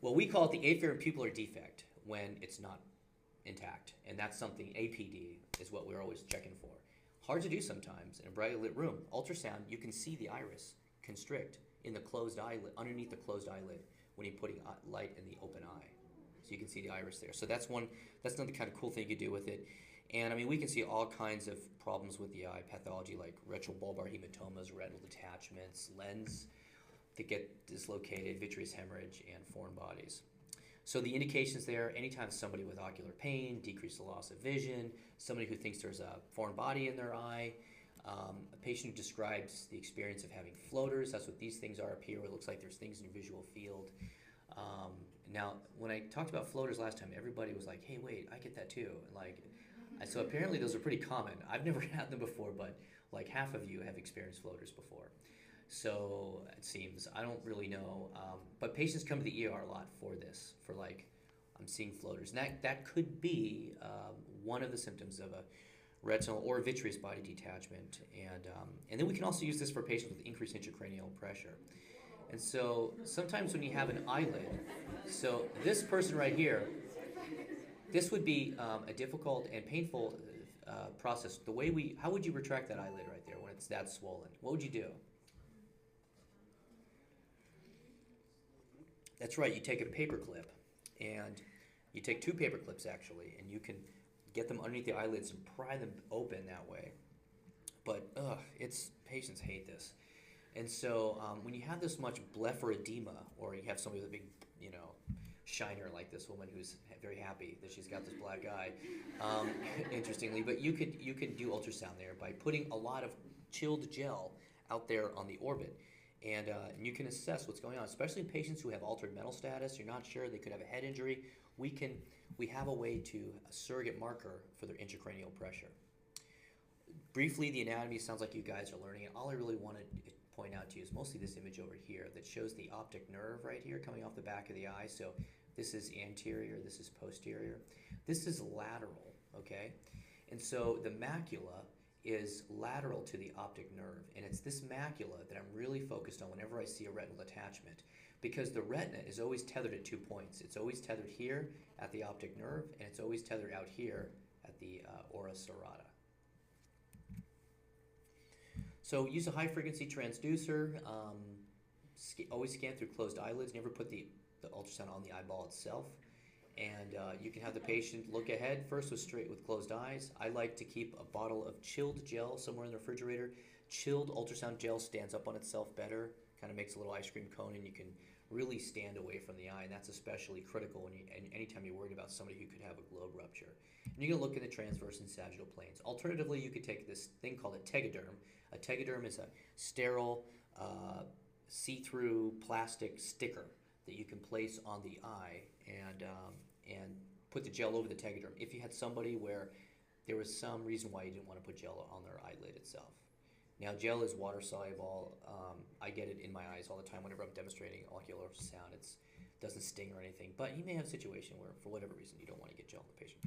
Well, we call it the afferent pupillary defect when it's not intact, and that's something APD is what we're always checking for. Hard to do sometimes in a brightly lit room. Ultrasound, you can see the iris constrict in the closed eyelid, underneath the closed eyelid, when you're putting light in the open eye. So you can see the iris there. So that's another kind of cool thing you can do with it. And I mean, we can see all kinds of problems with the eye pathology, like retrobulbar hematomas, retinal detachments, lens that get dislocated, vitreous hemorrhage, and foreign bodies. So the indications there, anytime somebody with ocular pain, decreased loss of vision, somebody who thinks there's a foreign body in their eye, a patient who describes the experience of having floaters, that's what these things are up here, where it looks like there's things in your visual field. Now, when I talked about floaters last time, everybody was like, hey, wait, I get that too. So apparently those are pretty common. I've never had them before, but like half of you have experienced floaters before. So it seems, I don't really know, but patients come to the ER a lot for this, for like, I'm seeing floaters. And that could be one of the symptoms of a retinal or vitreous body detachment. And then we can also use this for patients with increased intracranial pressure. And so sometimes when you have an eyelid, so this person right here, this would be a difficult and painful process. How would you retract that eyelid right there when it's that swollen? What would you do? That's right, you take a paper clip, and you take two paper clips actually, and you can get them underneath the eyelids and pry them open that way. But patients hate this. And so when you have this much blepharodema, or you have somebody with a big, shiner like this woman who's very happy that she's got this black eye, interestingly, but you could do ultrasound there by putting a lot of chilled gel out there on the orbit. And you can assess what's going on, especially in patients who have altered mental status. You're not sure, they could have a head injury. We have a way to a surrogate marker for their intracranial pressure. Briefly, the anatomy sounds like you guys are learning it. All I really want to point out to you is mostly this image over here that shows the optic nerve right here coming off the back of the eye. So This is anterior, this is posterior. This is lateral, okay? And so the macula is lateral to the optic nerve, and it's this macula that I'm really focused on whenever I see a retinal detachment, because the retina is always tethered at 2 points. It's always tethered here at the optic nerve, and it's always tethered out here at the ora serrata. So use a high-frequency transducer. Always scan through closed eyelids. Never put the ultrasound on the eyeball itself. And you can have the patient look ahead first with closed eyes. I like to keep a bottle of chilled gel somewhere in the refrigerator. Chilled ultrasound gel stands up on itself better, kind of makes a little ice cream cone, and you can really stand away from the eye, and that's especially critical anytime you're worried about somebody who could have a globe rupture. And you can look in the transverse and sagittal planes. Alternatively, you could take this thing called a tegaderm. A tegaderm is a sterile, see-through plastic sticker that you can place on the eye and put the gel over the tegaderm if you had somebody where there was some reason why you didn't want to put gel on their eyelid itself. Now, gel is water soluble. I get it in my eyes all the time whenever I'm demonstrating ocular ultrasound. It doesn't sting or anything, but you may have a situation where, for whatever reason, you don't want to get gel on the patient.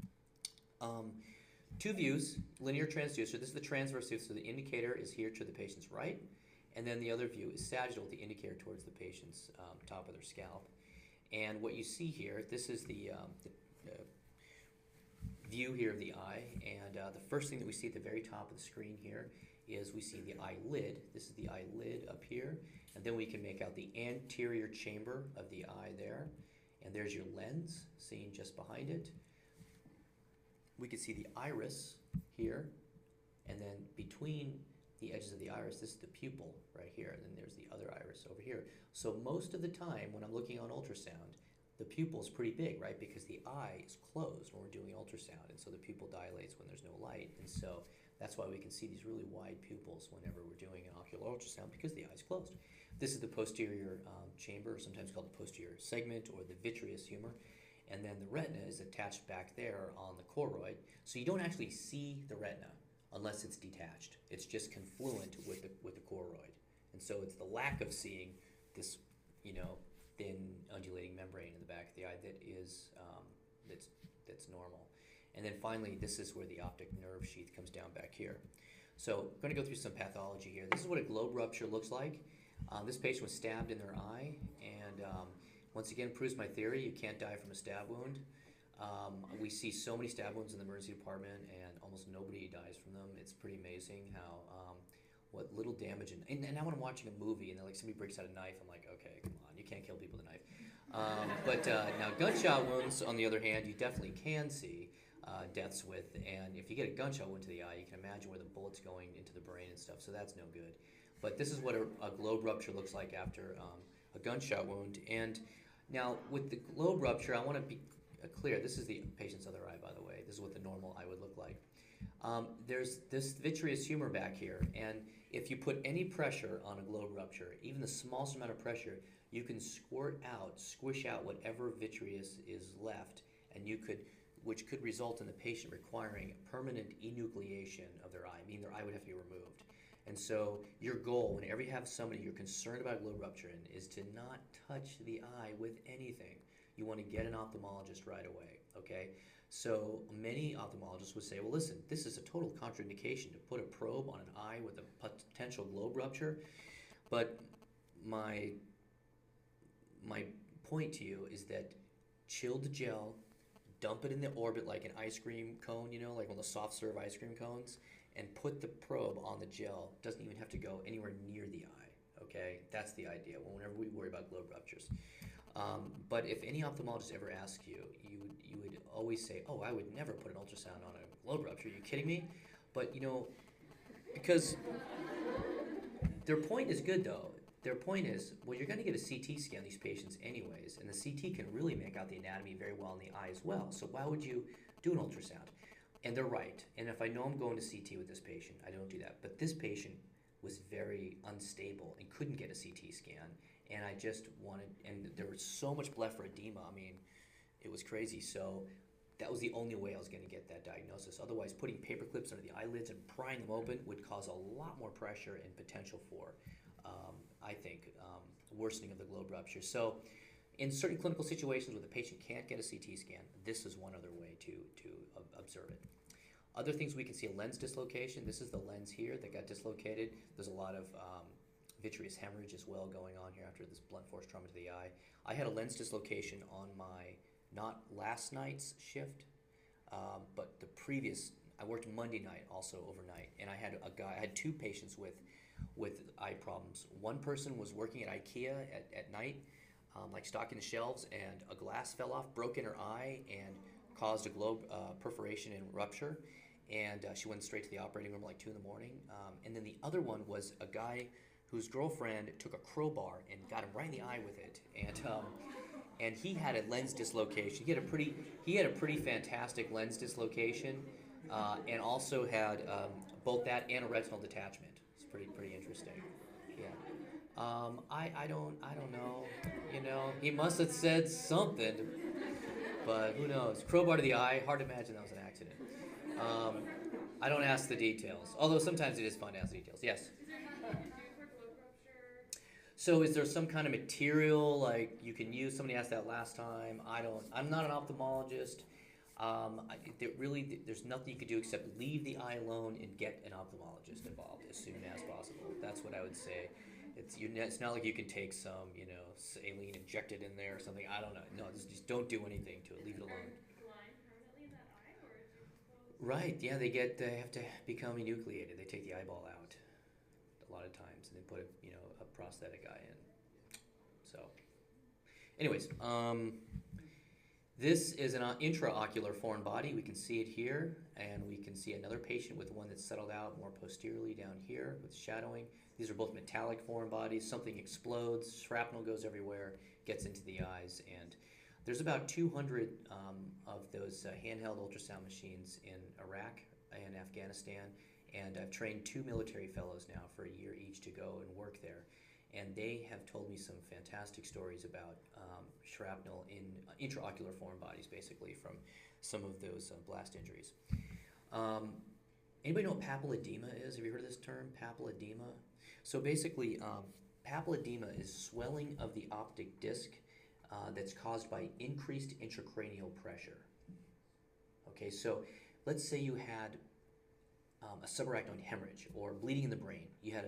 2 views, linear transducer. This is the transverse view, so the indicator is here to the patient's right, and then the other view is sagittal, the indicator towards the patient's top of their scalp. And what you see here, this is the view here of the eye, and the first thing that we see at the very top of the screen here is we see the eyelid. This is the eyelid up here, and then we can make out the anterior chamber of the eye there, and there's your lens seen just behind it. We can see the iris here, and then between the edges of the iris, this is the pupil right here, and then there's the other iris over here. So most of the time when I'm looking on ultrasound, the pupil is pretty big, right? Because the eye is closed when we're doing ultrasound, and so the pupil dilates when there's no light, and so that's why we can see these really wide pupils whenever we're doing an ocular ultrasound, because the eye's closed. This is the posterior chamber, sometimes called the posterior segment or the vitreous humor. And then the retina is attached back there on the choroid, so you don't actually see the retina unless it's detached. It's just confluent with the choroid, and so it's the lack of seeing this, thin undulating membrane in the back of the eye that is that's normal. And then finally, this is where the optic nerve sheath comes down back here. So I'm going to go through some pathology here. This is what a globe rupture looks like. This patient was stabbed in their eye, and once again, proves my theory, you can't die from a stab wound. We see so many stab wounds in the emergency department, and almost nobody dies from them. It's pretty amazing how, what little damage, and now when I'm watching a movie and like somebody breaks out a knife, I'm like, okay, come on, you can't kill people with a knife. But now gunshot wounds, on the other hand, you definitely can see deaths with, and if you get a gunshot wound to the eye, you can imagine where the bullet's going into the brain and stuff, so that's no good. But this is what a globe rupture looks like after a gunshot wound. And now, with the globe rupture, I want to be clear. This is the patient's other eye, by the way. This is what the normal eye would look like. There's this vitreous humor back here, and if you put any pressure on a globe rupture, even the smallest amount of pressure, you can squish out whatever vitreous is left, and which could result in the patient requiring permanent enucleation of their eye, meaning their eye would have to be removed. And so your goal, whenever you have somebody you're concerned about globe rupture in, is to not touch the eye with anything. You want to get an ophthalmologist right away, okay? So many ophthalmologists would say, well, listen, this is a total contraindication to put a probe on an eye with a potential globe rupture. But my point to you is that chilled gel, dump it in the orbit like an ice cream cone, like one of the soft serve ice cream cones, and put the probe on the gel. It doesn't even have to go anywhere near the eye, okay? That's the idea whenever we worry about globe ruptures. But if any ophthalmologist ever asks you, you would always say, oh, I would never put an ultrasound on a globe rupture. Are you kidding me? But, because their point is good, though. Their point is, well, you're going to get a CT scan of these patients anyways, and the CT can really make out the anatomy very well in the eye as well. So why would you do an ultrasound? And they're right. And if I know I'm going to CT with this patient, I don't do that. But this patient was very unstable and couldn't get a CT scan. And I just wanted, and there was so much blepharodema. I mean, it was crazy. So that was the only way I was going to get that diagnosis. Otherwise, putting paper clips under the eyelids and prying them open would cause a lot more pressure and potential for, I think, worsening of the globe rupture. So in certain clinical situations where the patient can't get a CT scan, this is one other way to observe it. Other things, we can see a lens dislocation. This is the lens here that got dislocated. There's a lot of vitreous hemorrhage as well going on here after this blunt force trauma to the eye. I had a lens dislocation on my, not last night's shift, but the previous, I worked Monday night also overnight, and I had two patients with eye problems. One person was working at IKEA at night, like stocking the shelves, and a glass fell off, broke in her eye, and caused a globe perforation and rupture. And she went straight to the operating room like 2 in the morning. And then the other one was a guy whose girlfriend took a crowbar and got him right in the eye with it. And he had a lens dislocation. He had a pretty fantastic lens dislocation, and also had both that and a retinal detachment. It's pretty interesting. Yeah. I don't know. You know, he must have said something, but who knows? Crowbar to the eye. Hard to imagine that was an accident. I don't ask the details, although sometimes it is fun to ask the details. Yes. Is there anything you can do for globe rupture? So is there some kind of material like you can use? Somebody asked that last time. I'm not an ophthalmologist. There's nothing you could do except leave the eye alone and get an ophthalmologist involved as soon as possible. That's what I would say. It's not like you can take some, saline, inject it in there or something. I don't know. No, just don't do anything to it. Leave it alone. Blind permanently in that eye, or is it closed? Right. Yeah, they have to become enucleated. They take the eyeball out a lot of times, and they put a prosthetic eye in. So, anyways, this is an intraocular foreign body. We can see it here, and we can see another patient with one that's settled out more posteriorly down here with shadowing. These are both metallic foreign bodies. Something explodes, shrapnel goes everywhere, gets into the eyes, and there's about 200 of those handheld ultrasound machines in Iraq and Afghanistan, and I've trained 2 military fellows now for a year each to go and work there. And they have told me some fantastic stories about shrapnel in intraocular foreign bodies, basically, from some of those blast injuries. Anybody know what papilledema is? Have you heard of this term, papilledema? So basically, papilledema is swelling of the optic disc that's caused by increased intracranial pressure. Okay, so let's say you had a subarachnoid hemorrhage or bleeding in the brain. You had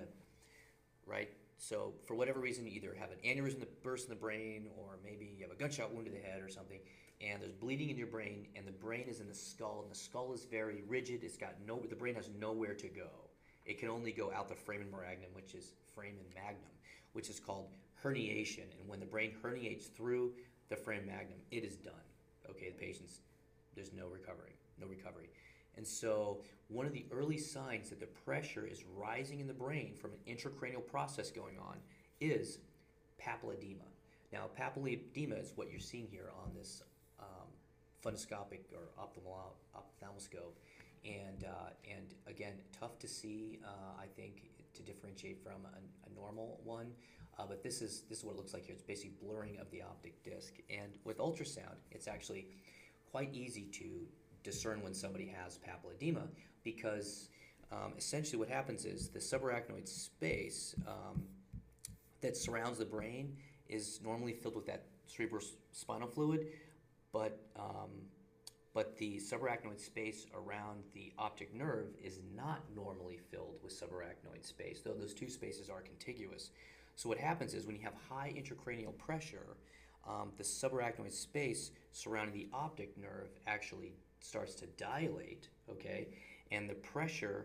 right? So for whatever reason, you either have an aneurysm that bursts in the brain, or maybe you have a gunshot wound to the head or something, and there's bleeding in your brain, and the brain is in the skull, and the skull is very rigid. The brain has nowhere to go. It can only go out the foramen magnum, which is called herniation. And when the brain herniates through the foramen magnum, it is done. Okay, the patient's, there's no recovery. And so one of the early signs that the pressure is rising in the brain from an intracranial process going on is papilledema. Now, papilledema is what you're seeing here on this fundoscopic or ophthalmoscope. And again, tough to see, I think, to differentiate from a normal one. But this is what it looks like here. It's basically blurring of the optic disc. And with ultrasound, it's actually quite easy to discern when somebody has papilledema, because essentially what happens is the subarachnoid space that surrounds the brain is normally filled with that cerebrospinal fluid, but the subarachnoid space around the optic nerve is not normally filled with subarachnoid space, though those two spaces are contiguous. So what happens is when you have high intracranial pressure, the subarachnoid space surrounding the optic nerve actually starts to dilate, okay, and the pressurized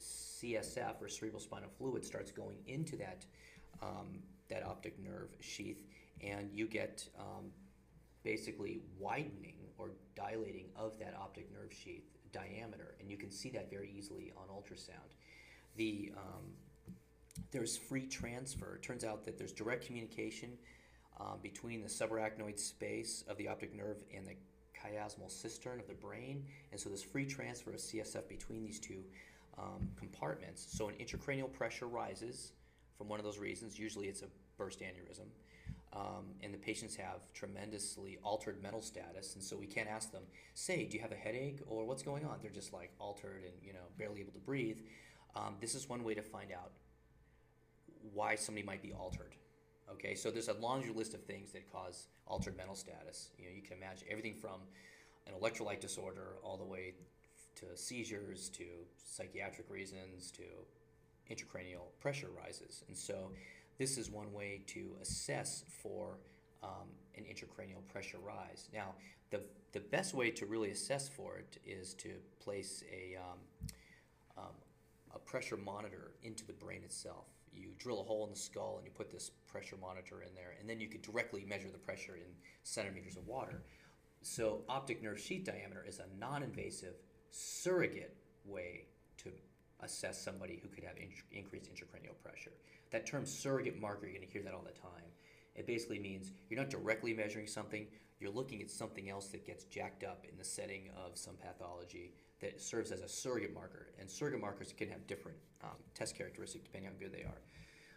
CSF or cerebrospinal fluid starts going into that optic nerve sheath, and you get basically widening or dilating of that optic nerve sheath diameter, and you can see that very easily on ultrasound. There's free transfer. It turns out that there's direct communication between the subarachnoid space of the optic nerve and the chiasmal cistern of the brain, and so there's free transfer of CSF between these two compartments. So an intracranial pressure rises from one of those reasons. Usually it's a burst aneurysm, and the patients have tremendously altered mental status, and so we can't ask them, say, do you have a headache or what's going on? They're just like altered and barely able to breathe. This is one way to find out why somebody might be altered. Okay, so there's a laundry list of things that cause altered mental status. You know, you can imagine everything from an electrolyte disorder all the way to seizures, to psychiatric reasons, to intracranial pressure rises. And so this is one way to assess for an intracranial pressure rise. Now, the best way to really assess for it is to place a pressure monitor into the brain itself. You drill a hole in the skull and you put this pressure monitor in there, and then you could directly measure the pressure in centimeters of water. So optic nerve sheath diameter is a non-invasive surrogate way to assess somebody who could have increased intracranial pressure. That term surrogate marker, you're going to hear that all the time. It basically means you're not directly measuring something, you're looking at something else that gets jacked up in the setting of some pathology that serves as a surrogate marker. And surrogate markers can have different test characteristics depending on how good they are.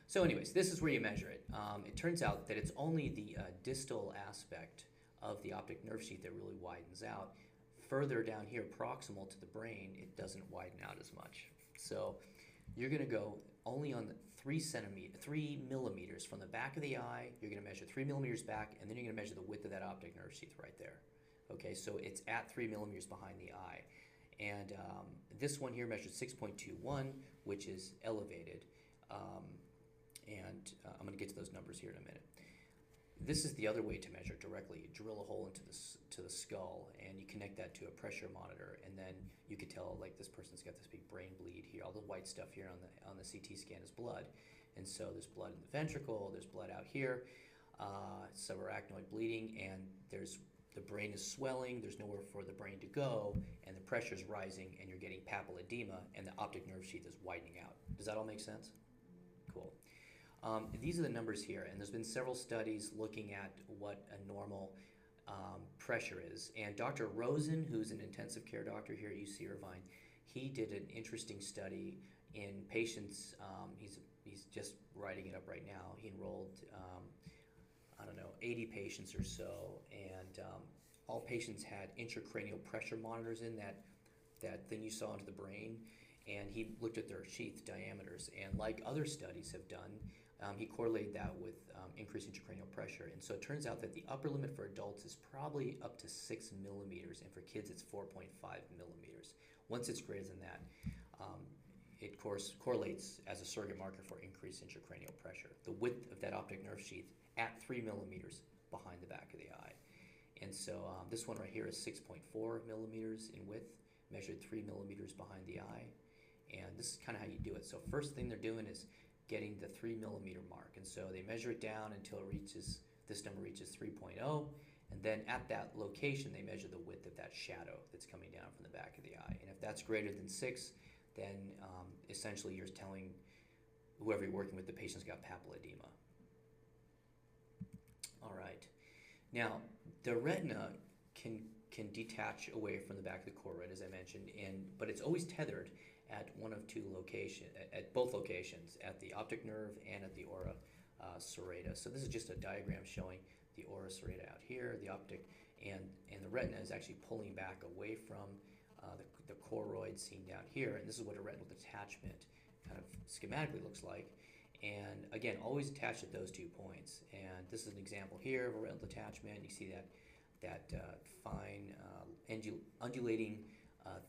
So anyways, this is where you measure it. It turns out that it's only the distal aspect of the optic nerve sheath that really widens out. Further down here, proximal to the brain, it doesn't widen out as much. So you're going to go only on the 3 millimeters from the back of the eye. You're going to measure 3 millimeters back, and then you're going to measure the width of that optic nerve sheath right there. Okay, so it's at 3 millimeters behind the eye. And this one here measures 6.21, which is elevated. I'm going to get to those numbers here in a minute. This is the other way to measure directly. You drill a hole into the skull, and you connect that to a pressure monitor, and then you could tell, like, this person's got this big brain bleed here. All the white stuff here on the CT scan is blood, and so there's blood in the ventricle, there's blood out here, subarachnoid bleeding, and the brain is swelling. There's nowhere for the brain to go, and the pressure's rising, and you're getting papilledema, and the optic nerve sheath is widening out. Does that all make sense? Cool. These are the numbers here, and there's been several studies looking at what a normal pressure is. And Dr. Rosen, who's an intensive care doctor here at UC Irvine, he did an interesting study in patients. He's just writing it up right now. He enrolled, 80 patients or so, and all patients had intracranial pressure monitors in that thing you saw into the brain, and he looked at their sheath diameters. And like other studies have done, he correlated that with increased intracranial pressure. And so it turns out that the upper limit for adults is probably up to 6 millimeters, and for kids it's 4.5 millimeters. Once it's greater than that, it correlates as a surrogate marker for increased intracranial pressure. The width of that optic nerve sheath at 3 millimeters behind the back of the eye. And so this one right here is 6.4 millimeters in width, measured 3 millimeters behind the eye. And this is kind of how you do it. So first thing they're doing is getting the 3 millimeter mark. And so they measure it down until this number reaches 3.0. And then at that location, they measure the width of that shadow that's coming down from the back of the eye. And if that's greater than 6, then essentially you're telling whoever you're working with the patient's got papilledema. All right. Now, the retina can detach away from the back of the choroid, as I mentioned, but it's always tethered at one of two locations, at both locations, at the optic nerve and at the ora serrata. So this is just a diagram showing the ora serrata out here, the optic, and the retina is actually pulling back away from the choroid seen down here, and this is what a retinal detachment kind of schematically looks like. And again, always attached at those 2 points. And this is an example here of a retinal detachment. You see that fine undulating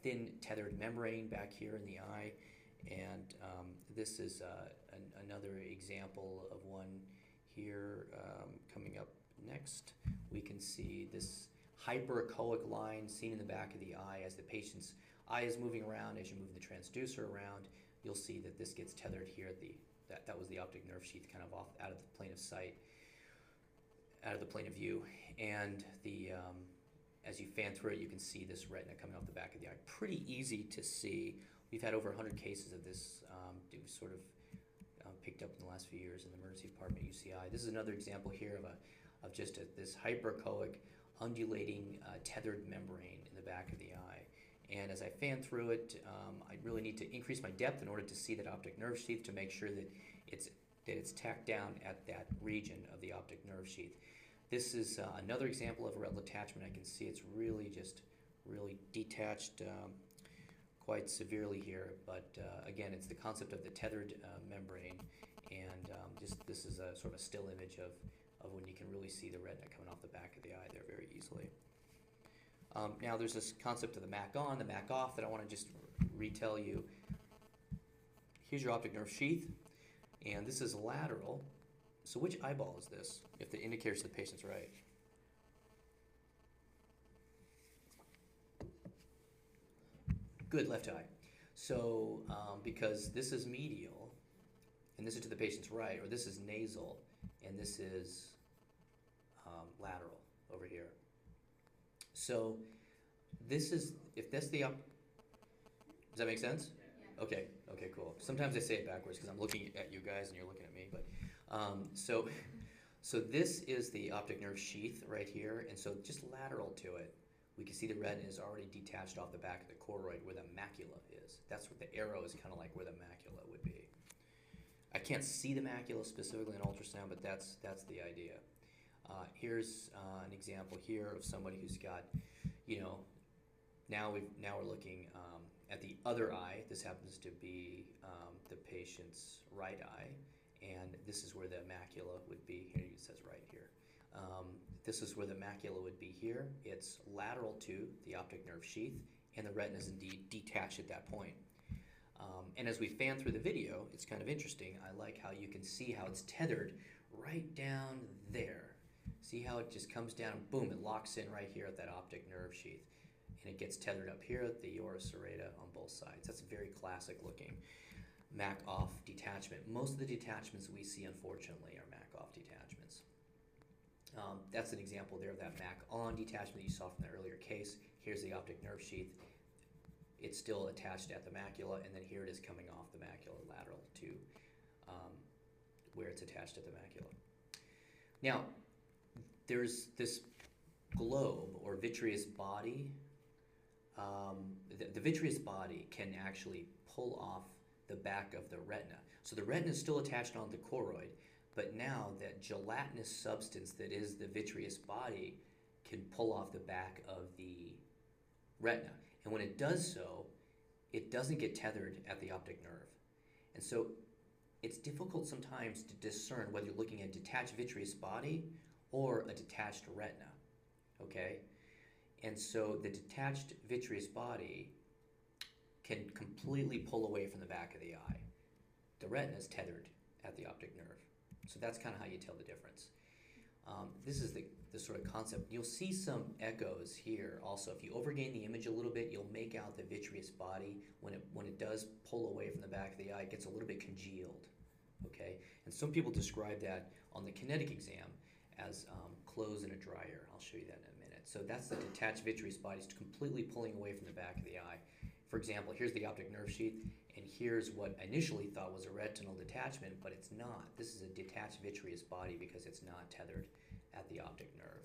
thin tethered membrane back here in the eye. And this is another example of one here coming up next. We can see this hyperechoic line seen in the back of the eye as the patient's eye is moving around. As you move the transducer around, you'll see that this gets tethered here at that was the optic nerve sheath kind of off out of the plane of sight, out of the plane of view. And as you fan through it, you can see this retina coming off the back of the eye. Pretty easy to see. We've had over 100 cases of this sort of picked up in the last few years in the emergency department at UCI. This is another example here of just this hyperechoic, undulating, tethered membrane in the back of the eye. And as I fan through it, I really need to increase my depth in order to see that optic nerve sheath to make sure that it's tacked down at that region of the optic nerve sheath. This is another example of a retinal detachment. I can see it's really detached quite severely here. But again, it's the concept of the tethered membrane. And just this is a sort of a still image of when you can really see the retina coming off the back of the eye there very easily. Now there's this concept of the MAC on, the MAC off that I want to just retell you. Here's your optic nerve sheath, and this is lateral. So which eyeball is this, if the indicator to the patient's right? Good, left eye. So because this is medial, and this is to the patient's right, or this is nasal, and this is lateral over here. So this is, if that's the does that make sense? Yeah. Okay, okay, cool. Sometimes I say it backwards because I'm looking at you guys and you're looking at me, but so this is the optic nerve sheath right here, and so just lateral to it, we can see the retina is already detached off the back of the choroid where the macula is. That's what the arrow is, kind of like where the macula would be. I can't see the macula specifically in ultrasound, but that's the idea. Here's an example here of somebody who's got, you know, now we're looking at the other eye. This happens to be the patient's right eye, and this is where the macula would be. Here it says right here. This is where the macula would be here. It's lateral to the optic nerve sheath, and the retina is indeed detached at that point. And as we fan through the video, it's kind of interesting. I like how you can see how it's tethered right down there. See how it just comes down and boom, it locks in right here at that optic nerve sheath. And it gets tethered up here at the ora serrata on both sides. That's very classic looking MAC off detachment. Most of the detachments we see, unfortunately, are MAC off detachments. That's an example there of that MAC on detachment that you saw from the earlier case. Here's the optic nerve sheath. It's still attached at the macula, and then here it is coming off the macula lateral to where it's attached at the macula. Now, there's this globe or vitreous body. The vitreous body can actually pull off the back of the retina. So the retina is still attached on the choroid, but now that gelatinous substance that is the vitreous body can pull off the back of the retina. And when it does so, it doesn't get tethered at the optic nerve. And so it's difficult sometimes to discern whether you're looking at a detached vitreous body or a detached retina, okay? And so the detached vitreous body can completely pull away from the back of the eye. The retina is tethered at the optic nerve. So that's kind of how you tell the difference. This is the sort of concept. You'll see some echoes here also. If you overgain the image a little bit, you'll make out the vitreous body. When it does pull away from the back of the eye, it gets a little bit congealed, okay? And some people describe that on the kinetic exam as clothes in a dryer. I'll show you that in a minute. So that's the detached vitreous body. It's completely pulling away from the back of the eye. For example, here's the optic nerve sheath, and here's what I initially thought was a retinal detachment, but it's not. This is a detached vitreous body because it's not tethered at the optic nerve.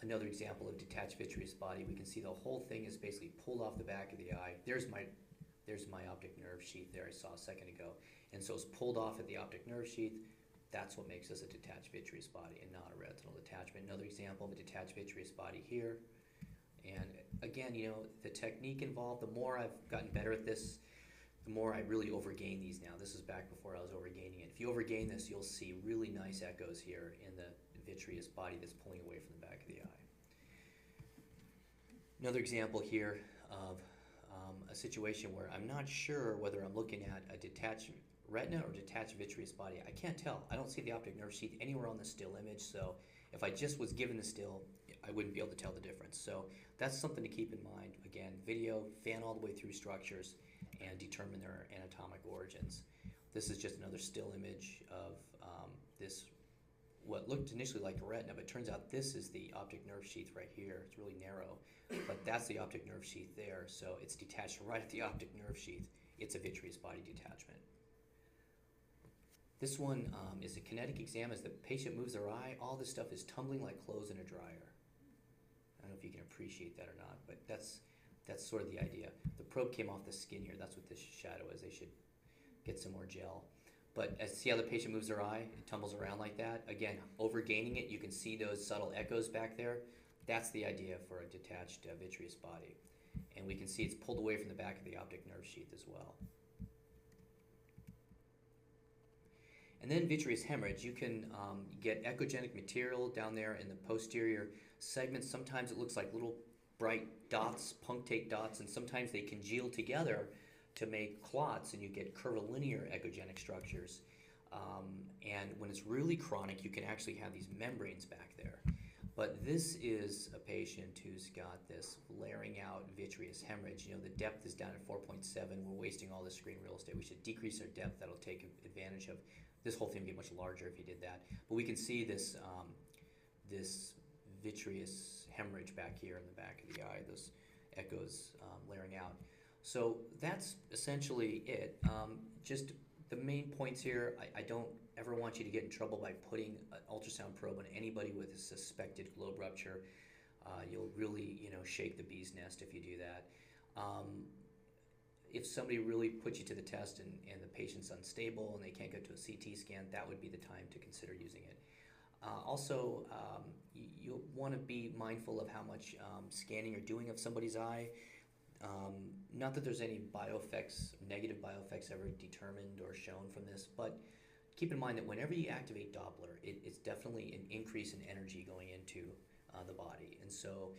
Another example of detached vitreous body, we can see the whole thing is basically pulled off the back of the eye. There's my optic nerve sheath there I saw a second ago. And so it's pulled off at the optic nerve sheath. That's what makes us a detached vitreous body and not a retinal detachment. Another example of a detached vitreous body here. And again, you know, the technique involved, the more I've gotten better at this, the more I really overgain these now. This is back before I was overgaining it. If you overgain this, you'll see really nice echoes here in the vitreous body that's pulling away from the back of the eye. Another example here of a situation where I'm not sure whether I'm looking at a detached retina or detached vitreous body. I can't tell. I don't see the optic nerve sheath anywhere on the still image, so if I just was given the still, I wouldn't be able to tell the difference. So that's something to keep in mind. Again, video, fan all the way through structures, and determine their anatomic origins. This is just another still image of this, what looked initially like a retina, but turns out this is the optic nerve sheath right here. It's really narrow, but that's the optic nerve sheath there, so it's detached right at the optic nerve sheath. It's a vitreous body detachment. This one is a kinetic exam. As the patient moves their eye, all this stuff is tumbling like clothes in a dryer. I don't know if you can appreciate that or not, but that's sort of the idea. The probe came off the skin here. That's what this shadow is. They should get some more gel. But see how the patient moves their eye? It tumbles around like that. Again, overgaining it, you can see those subtle echoes back there. That's the idea for a detached vitreous body. And we can see it's pulled away from the back of the optic nerve sheath as well. And then vitreous hemorrhage, you can get echogenic material down there in the posterior segments. Sometimes it looks like little bright dots, punctate dots, and sometimes they congeal together to make clots, and you get curvilinear echogenic structures. And when it's really chronic, you can actually have these membranes back there. But this is a patient who's got this flaring out vitreous hemorrhage. You know, the depth is down at 4.7. We're wasting all this screen real estate. We should decrease our depth. That'll take advantage of this whole thing. Would be much larger if you did that. But we can see this this vitreous hemorrhage back here in the back of the eye. Those echoes layering out. So that's essentially it. Just the main points here. I don't ever want you to get in trouble by putting an ultrasound probe on anybody with a suspected globe rupture. You'll really, shake the bee's nest if you do that. If somebody really puts you to the test and the patient's unstable and they can't go to a CT scan, that would be the time to consider using it. Also, you'll want to be mindful of how much scanning you're doing of somebody's eye. Not that there's any negative bioeffects ever determined or shown from this, but keep in mind that whenever you activate Doppler, it's definitely an increase in energy going into the body. And so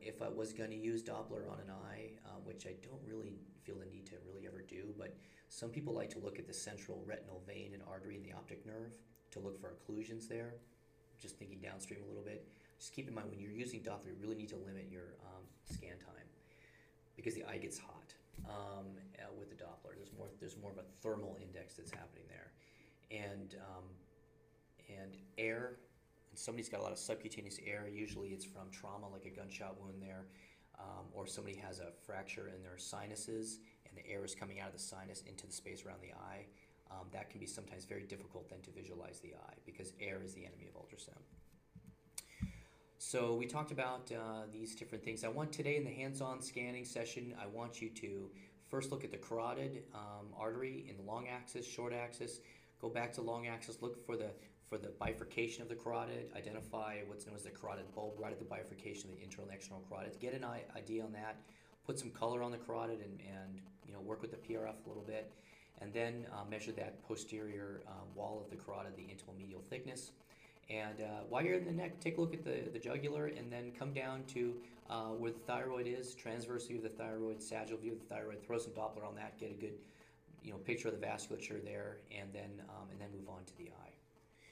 if I was going to use Doppler on an eye, which I don't really feel the need to really ever do, but some people like to look at the central retinal vein and artery in the optic nerve to look for occlusions there, just thinking downstream a little bit. Just keep in mind when you're using Doppler, you really need to limit your scan time because the eye gets hot with the Doppler. There's more of a thermal index that's happening there. And air, when somebody's got a lot of subcutaneous air, usually it's from trauma like a gunshot wound there, or somebody has a fracture in their sinuses and the air is coming out of the sinus into the space around the eye. That can be sometimes very difficult then to visualize the eye because air is the enemy of ultrasound. So we talked about these different things. I want today in the hands-on scanning session, I want you to first look at the carotid artery in the long axis, short axis. Go back to long axis, look for the bifurcation of the carotid, identify what's known as the carotid bulb right at the bifurcation of the internal and external carotids. Get an idea on that, put some color on the carotid and work with the PRF a little bit, and then measure that posterior wall of the carotid, the intimal-medial thickness. And while you're in the neck, take a look at the jugular and then come down to where the thyroid is, transverse view of the thyroid, sagittal view of the thyroid, throw some Doppler on that, get a good picture of the vasculature there, and then move on to the eye.